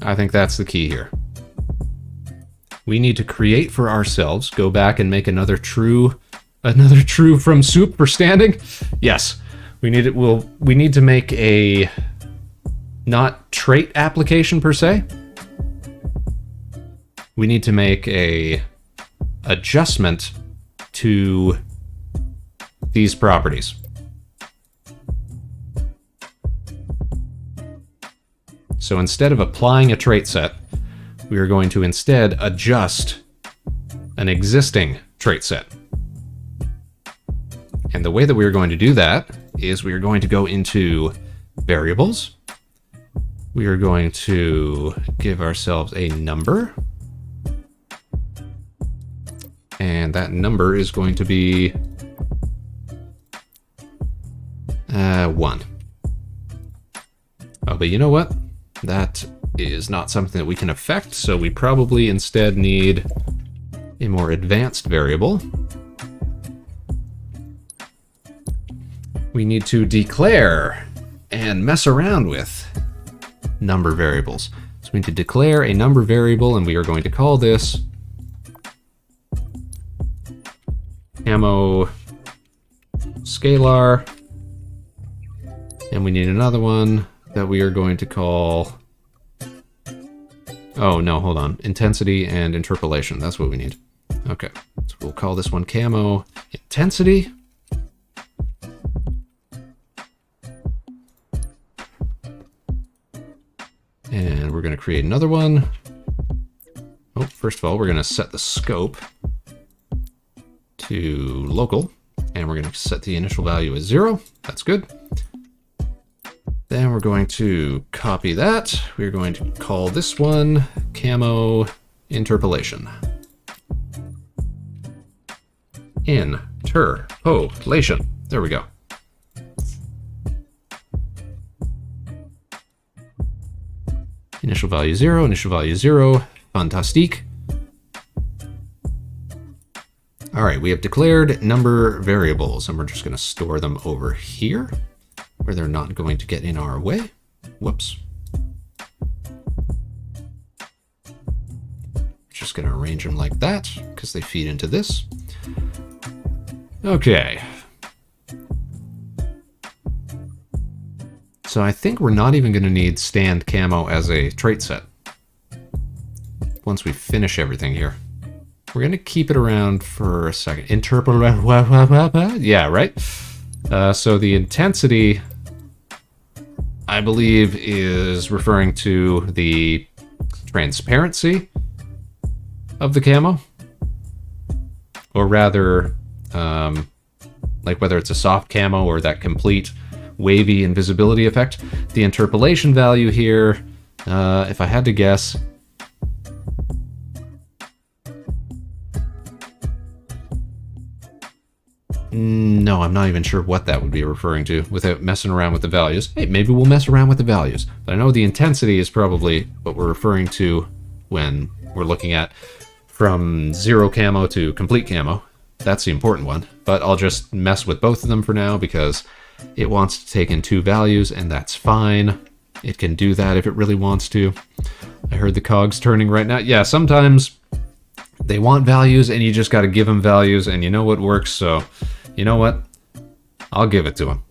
I think that's the key here. We need to create for ourselves, go back and make another true from soup for standing. Yes, we need it. We need to make a not trait application per se. We need to make a adjustment to these properties. So instead of applying a trait set, we are going to instead adjust an existing trait set. And the way that we are going to do that is we are going to go into variables. We are going to give ourselves a number. And that number is going to be 1. Oh, but you know what? That is not something that we can affect, so we probably instead need a more advanced variable. We need to declare and mess around with number variables. So we need to declare a number variable, and we are going to call this camo scalar. And we need another one that we are going to call... Oh, no, hold on. Intensity and interpolation. That's what we need. Okay, so we'll call this one camo intensity. And we're going to create another one. Oh, first of all, we're going to set the scope to local. And we're going to set the initial value as 0. That's good. Then we're going to copy that. We're going to call this one camo interpolation. Interpolation. There we go. Initial value 0, initial value 0. Fantastique. All right, we have declared number variables, and we're just going to store them over here, where they're not going to get in our way. Whoops. Just going to arrange them like that, because they feed into this. Okay. So I think we're not even going to need stand camo as a trait set once we finish everything here. We're going to keep it around for a second. Yeah, right? So the intensity, I believe, is referring to the transparency of the camo. Or rather, like whether it's a soft camo or that complete wavy invisibility effect. The interpolation value here, if I had to guess, no, I'm not even sure what that would be referring to without messing around with the values. Hey, maybe we'll mess around with the values. But I know the intensity is probably what we're referring to when we're looking at from 0 camo to complete camo. That's the important one. But I'll just mess with both of them for now because it wants to take in 2 values, and that's fine. It can do that if it really wants to. I heard the cogs turning right now. Yeah, sometimes they want values, and you just got to give them values, and you know what works, so you know what? I'll give it to them.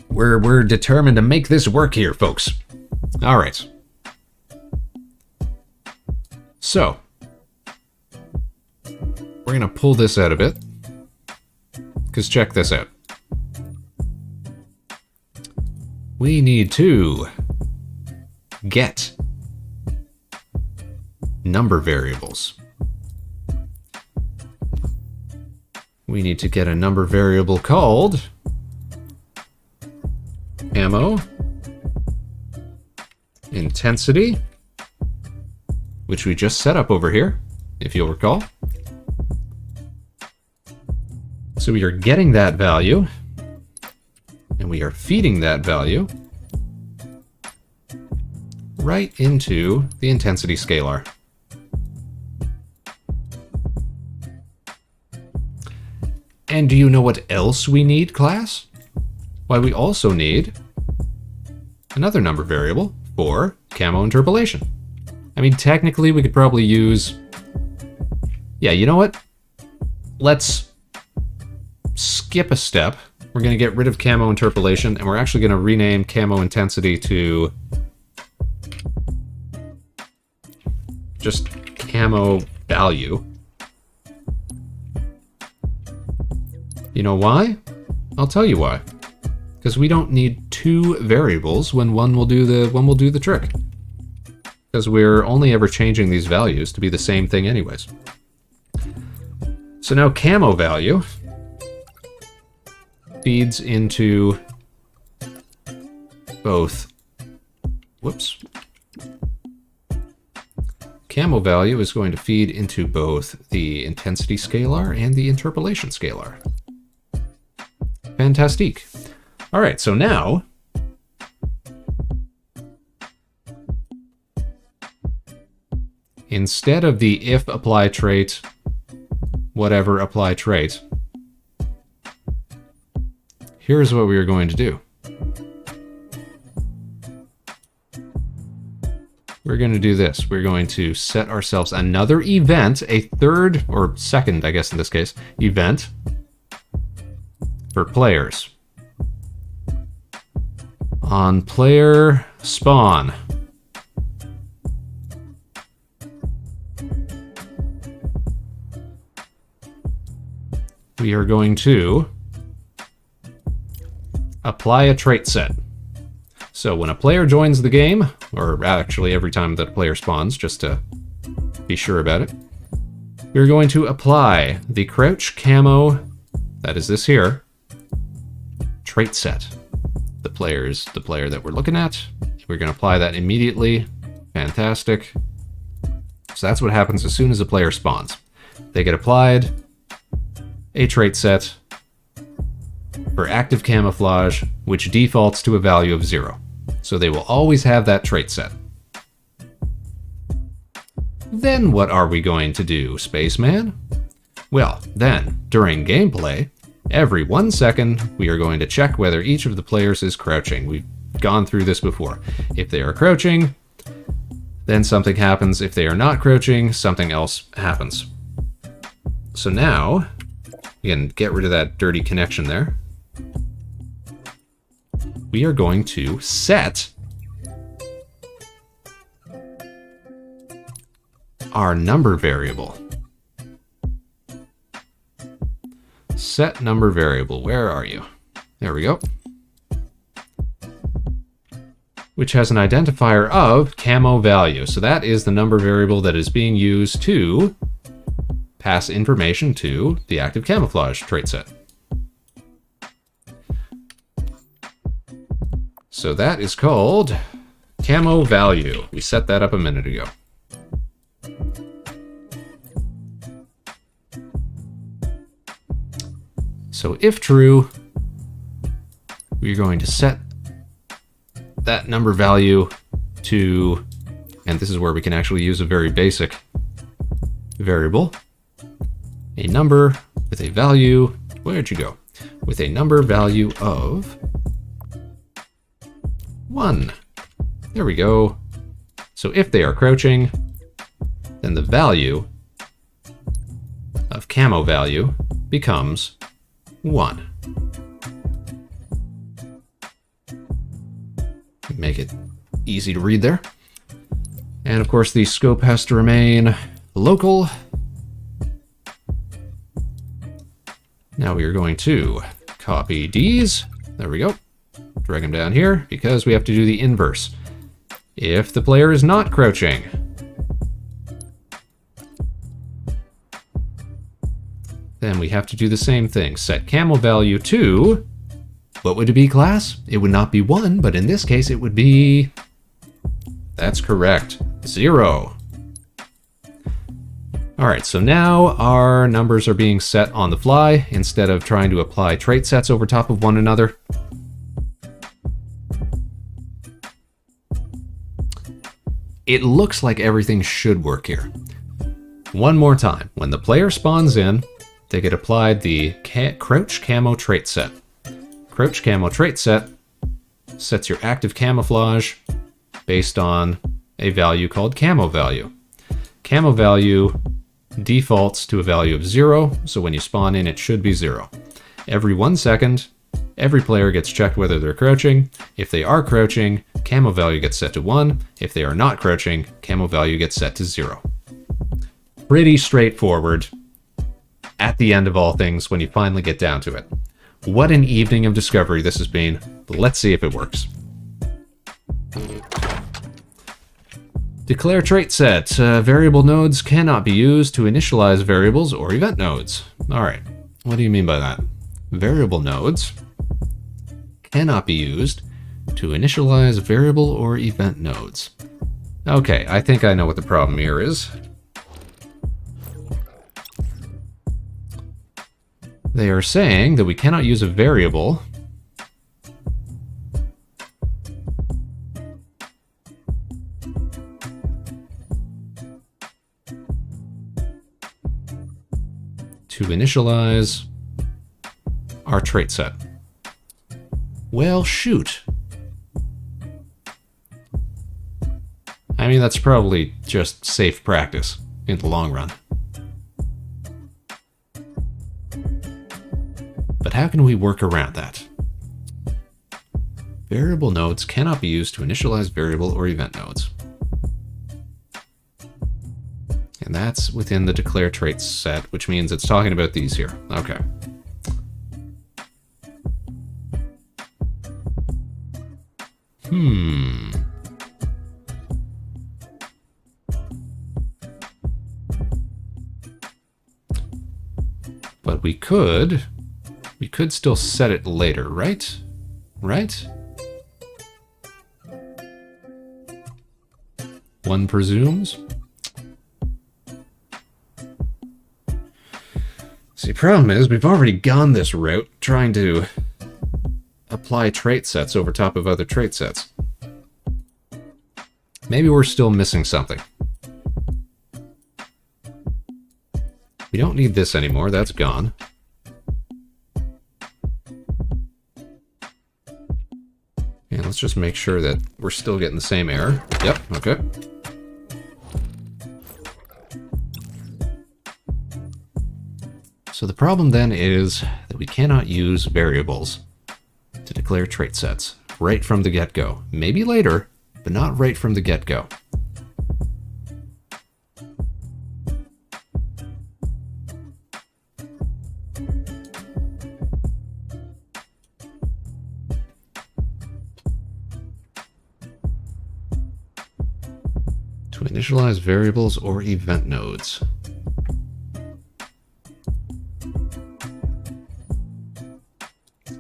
We're determined to make this work here, folks. All right. So, we're going to pull this out a bit. Because check this out. We need to get number variables. We need to get a number variable called camo intensity, which we just set up over here, if you'll recall. So we are getting that value, and we are feeding that value right into the intensity scalar. And do you know what else we need, class? Why, we also need another number variable for camo interpolation. I mean, technically we could probably use... Yeah, you know what? Let's skip a step. We're going to get rid of camo interpolation, and we're actually going to rename camo intensity to just camo value. You know why? I'll tell you why. Because we don't need 2 variables when one will do the trick. Because we're only ever changing these values to be the same thing anyways. So now camo value feeds into both, whoops. Camo value is going to feed into both the intensity scalar and the interpolation scalar. Fantastique. All right, so now instead of the if apply trait, whatever apply trait, here's what we are going to do. we're going to do this. We're going to set ourselves another event, a third, or second, I guess in this case, event for players. On player spawn. We are going to apply a trait set. So when a player joins the game, or actually every time that a player spawns, just to be sure about it, we're going to apply the crouch camo, that is this here, trait set. The player that we're looking at. We're going to apply that immediately. Fantastic. So that's what happens as soon as a player spawns. They get applied a trait set for active camouflage, which defaults to a value of 0. So they will always have that trait set. Then what are we going to do, Spaceman? Well, then, during gameplay, every 1 second, we are going to check whether each of the players is crouching. We've gone through this before. If they are crouching, then something happens. If they are not crouching, something else happens. So now, you can get rid of that dirty connection there. We are going to set our number variable. Set number variable. Where are you? There we go. Which has an identifier of camo value. So that is the number variable that is being used to pass information to the active camouflage trait set. So that is called camo value. We set that up a minute ago. So if true, we're going to set that number value to, and this is where we can actually use a very basic variable, a number with a value, where'd you go? With a number value of 1. There we go. So if they are crouching, then the value of camo value becomes 1. Make it easy to read there. And of course the scope has to remain local. Now we are going to copy these. There we go. Drag them down here because we have to do the inverse. If the player is not crouching, then we have to do the same thing. Set camo value to, what would it be, class? It would not be 1, but in this case it would be, that's correct, 0. Alright, so now our numbers are being set on the fly instead of trying to apply trait sets over top of one another. It looks like everything should work here. One more time, when the player spawns in, they get applied the crouch camo trait set. Crouch camo trait set sets your active camouflage based on a value called camo value. Camo value defaults to a value of 0, so when you spawn in it should be 0. Every 1 second, every player gets checked whether they're crouching. If they are crouching, camo value gets set to 1. If they are not crouching, camo value gets set to 0. Pretty straightforward at the end of all things when you finally get down to it. What an evening of discovery this has been. Let's see if it works. Declare trait set. Variable nodes cannot be used to initialize variables or event nodes. Alright, what do you mean by that? Variable nodes cannot be used to initialize variable or event nodes. Okay, I think I know what the problem here is. They are saying that we cannot use a variable to initialize our trait set. Well, shoot. I mean, that's probably just safe practice in the long run. But how can we work around that? Variable nodes cannot be used to initialize variable or event nodes. And that's within the declare traits set, which means it's talking about these here. Okay. But we could still set it later, right? Right? One presumes. See, problem is, we've already gone this route, trying to apply trait sets over top of other trait sets. Maybe we're still missing something. We don't need this anymore, that's gone. And let's just make sure that we're still getting the same error. Yep, okay. So the problem then is that we cannot use variables to declare trait sets right from the get-go. Maybe later, but not right from the get-go. To initialize variables or event nodes.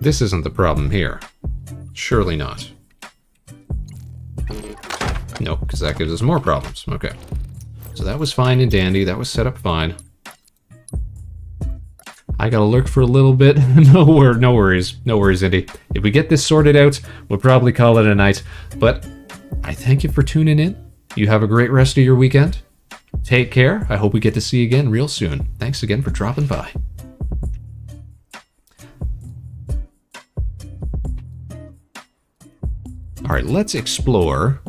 This isn't the problem here. Surely not. Nope, because that gives us more problems. Okay. So that was fine and dandy. That was set up fine. I gotta lurk for a little bit. No worries. No worries, Indy. If we get this sorted out, we'll probably call it a night. But I thank you for tuning in. You have a great rest of your weekend. Take care. I hope we get to see you again real soon. Thanks again for dropping by. All right, let's explore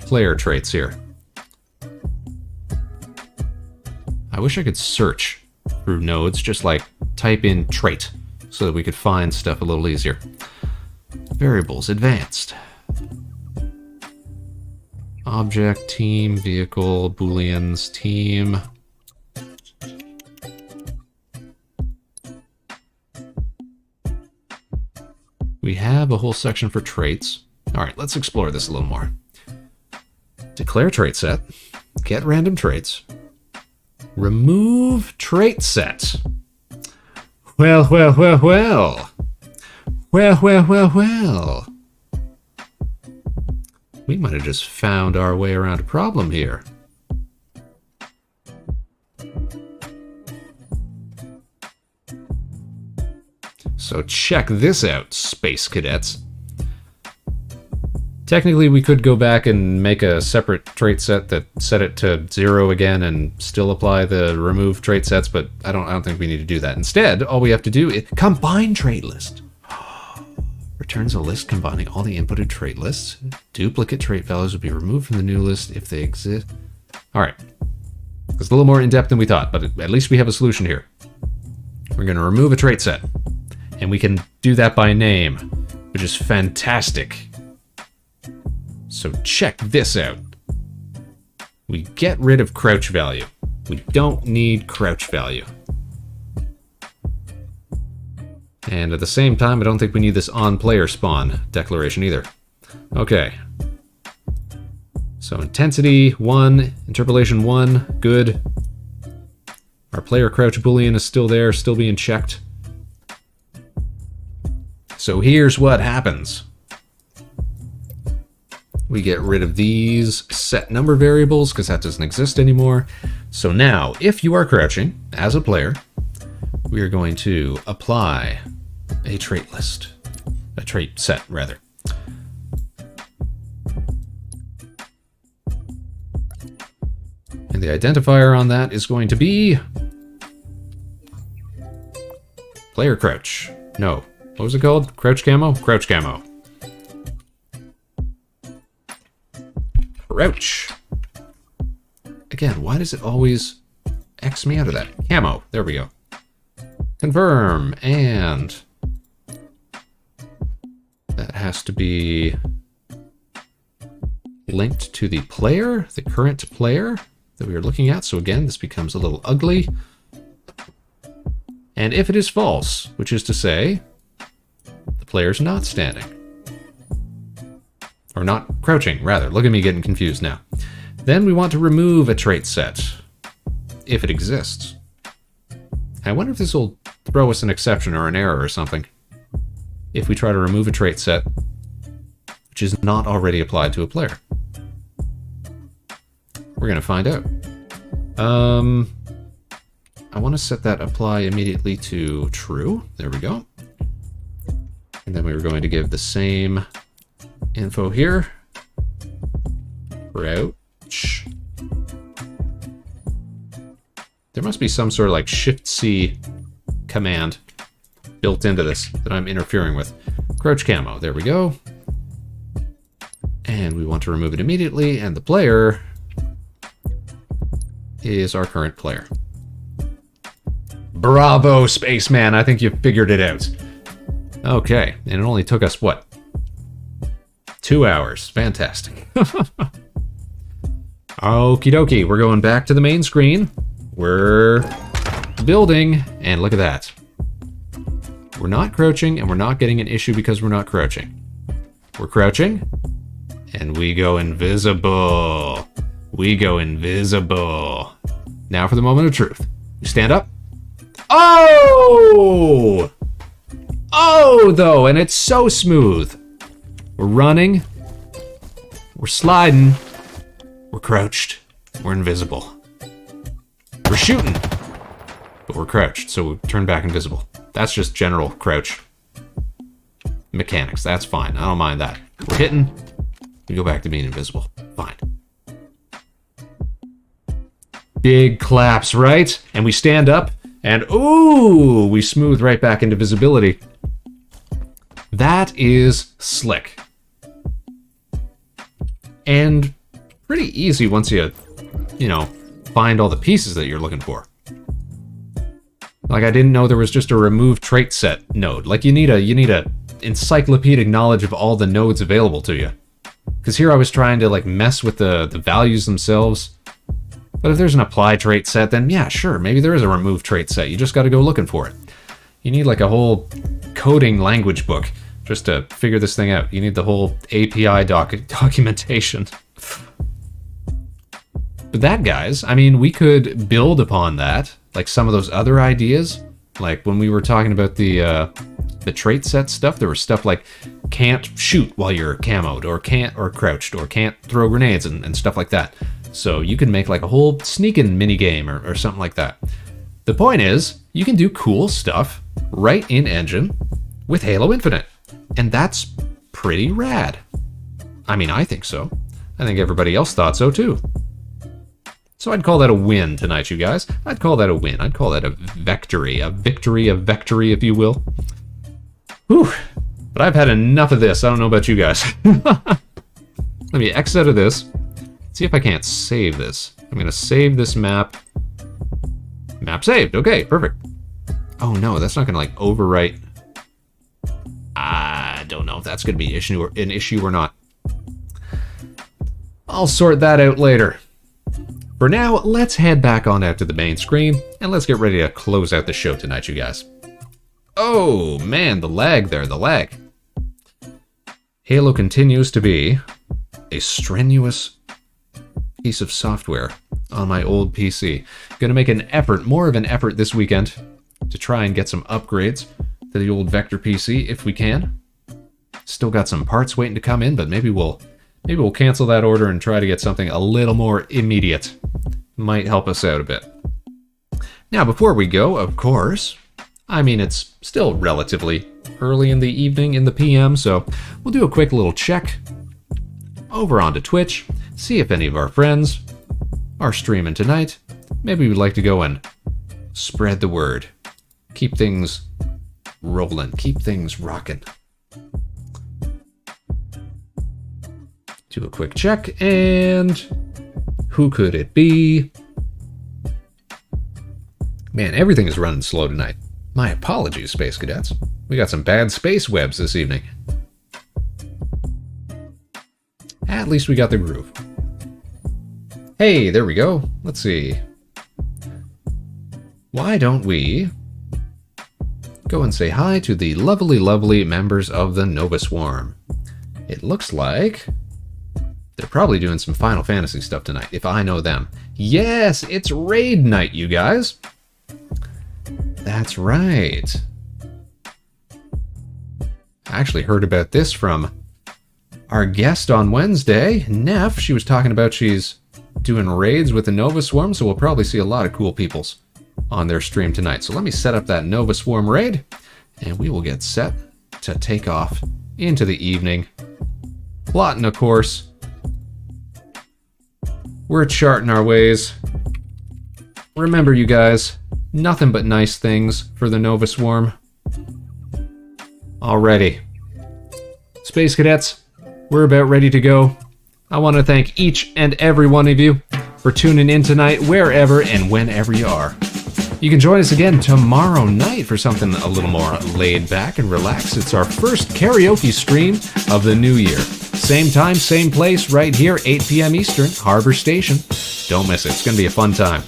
player traits here. I wish I could search through nodes, just like type in trait, so that we could find stuff a little easier. Variables, advanced. Object, team, vehicle, booleans, team. We have a whole section for traits. All right, let's explore this a little more. Declare trait set, get random traits, remove trait set. Well. We might have just found our way around a problem here. So check this out, Space Cadets. Technically, we could go back and make a separate trait set that set it to 0 again and still apply the remove trait sets, but I don't think we need to do that. Instead, all we have to do is combine trait list. Returns a list combining all the inputted trait lists. Duplicate trait values will be removed from the new list if they exist. All right. It's a little more in-depth than we thought, but at least we have a solution here. We're going to remove a trait set, and we can do that by name, which is fantastic. So check this out. We get rid of crouch value. We don't need crouch value. And at the same time, I don't think we need this on-player spawn declaration either. Okay. So intensity 1, interpolation 1, good. Our player crouch boolean is still there, still being checked. So here's what happens. We get rid of these set number variables because that doesn't exist anymore. So now, if you are crouching as a player, we are going to apply a trait list, a trait set rather. And the identifier on that is going to be player crouch. No, what was it called? Crouch camo? Crouch camo. Crouch. Again, why does it always X me out of that? Camo. There we go. Confirm. And that has to be linked to the player, the current player that we are looking at. So again, this becomes a little ugly. And if it is false, which is to say, the player's not standing. Or not crouching, rather. Look at me getting confused now. Then we want to remove a trait set, if it exists. I wonder if this will throw us an exception or an error or something. If we try to remove a trait set, which is not already applied to a player. We're going to find out. I want to set that apply immediately to true. There we go. And then we were going to give the same info here. Crouch. There must be some sort of like Shift-C command built into this that I'm interfering with. Crouch camo. There we go. And we want to remove it immediately, and the player is our current player. Bravo, Spaceman! I think you figured it out. Okay, and it only took us, what? 2 hours. Fantastic. Okie dokie, we're going back to the main screen. We're building, and look at that. We're not crouching, and we're not getting an issue because we're not crouching. We're crouching, and we go invisible. We go invisible. Now for the moment of truth. You stand up. Oh! Oh, though, and it's so smooth. We're running. We're sliding. We're crouched. We're invisible. We're shooting. But we're crouched, so we turn back invisible. That's just general crouch mechanics. That's fine. I don't mind that. We're hitting. We go back to being invisible. Fine. Big claps, right? And we stand up, and ooh, we smooth right back into visibility. That is slick. And pretty easy once you know, find all the pieces that you're looking for. Like, I didn't know there was just a remove trait set node. Like, you need a encyclopedic knowledge of all the nodes available to you. Because here I was trying to, like, mess with the values themselves. But if there's an apply trait set, then yeah, sure, maybe there is a remove trait set. You just got to go looking for it. You need, like, a whole coding language book just to figure this thing out. You need the whole API documentation. But that, guys, I mean, we could build upon that. Like some of those other ideas. Like when we were talking about the trait set stuff, there was stuff like can't shoot while you're camoed, or can't, or crouched, or can't throw grenades and stuff like that. So you can make like a whole sneaking mini game or something like that. The point is, you can do cool stuff right in engine with Halo Infinite. And that's pretty rad. I mean, I think so. I think everybody else thought so too. So I'd call that a win tonight, you guys. I'd call that a win. I'd call that a victory, if you will. Whew. But I've had enough of this. I don't know about you guys. Let me X out of this. See if I can't save this. I'm going to save this map. Map saved. Okay, perfect. Oh no, that's not going to like overwrite. I don't know if that's going to be an issue or not. I'll sort that out later. For now, let's head back on out to the main screen, and let's get ready to close out the show tonight, you guys. Oh, man, the lag there, the lag. Halo continues to be a strenuous piece of software on my old PC. Gonna make an effort, more of an effort this weekend, to try and get some upgrades to the old Vector PC, if we can. Still got some parts waiting to come in, but maybe we'll cancel that order and try to get something a little more immediate. Might help us out a bit. Now, before we go, of course, I mean, it's still relatively early in the evening, in the PM, so we'll do a quick little check over onto Twitch, see if any of our friends are streaming tonight. Maybe we'd like to go and spread the word. Keep things rolling, keep things rocking. Do a quick check, and who could it be? Man, everything is running slow tonight. My apologies, Space Cadets. We got some bad space webs this evening. At least we got the groove. Hey, there we go. Let's see. Why don't we go and say hi to the lovely, lovely members of the Nova Swarm? It looks like they're probably doing some Final Fantasy stuff tonight, if I know them. Yes, it's raid night, you guys. That's right. I actually heard about this from our guest on Wednesday, Neff. She was talking about she's doing raids with the Nova Swarm, so we'll probably see a lot of cool peoples on their stream tonight. So let me set up that Nova Swarm raid, and we will get set to take off into the evening. Plotting, of course. We're charting our ways. Remember, you guys, nothing but nice things for the Nova Swarm. Alrighty. Space Cadets, we're about ready to go. I want to thank each and every one of you for tuning in tonight, wherever and whenever you are. You can join us again tomorrow night for something a little more laid back and relaxed. It's our first karaoke stream of the new year. Same time, same place, right here, 8 p.m. Eastern, Harbor Station. Don't miss it. It's going to be a fun time.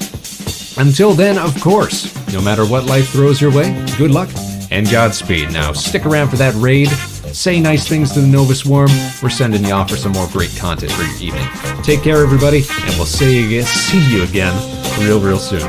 Until then, of course, no matter what life throws your way, good luck and Godspeed. Now, stick around for that raid. Say nice things to the Nova Swarm. We're sending you off for some more great content for your evening. Take care, everybody, and we'll see you again real soon.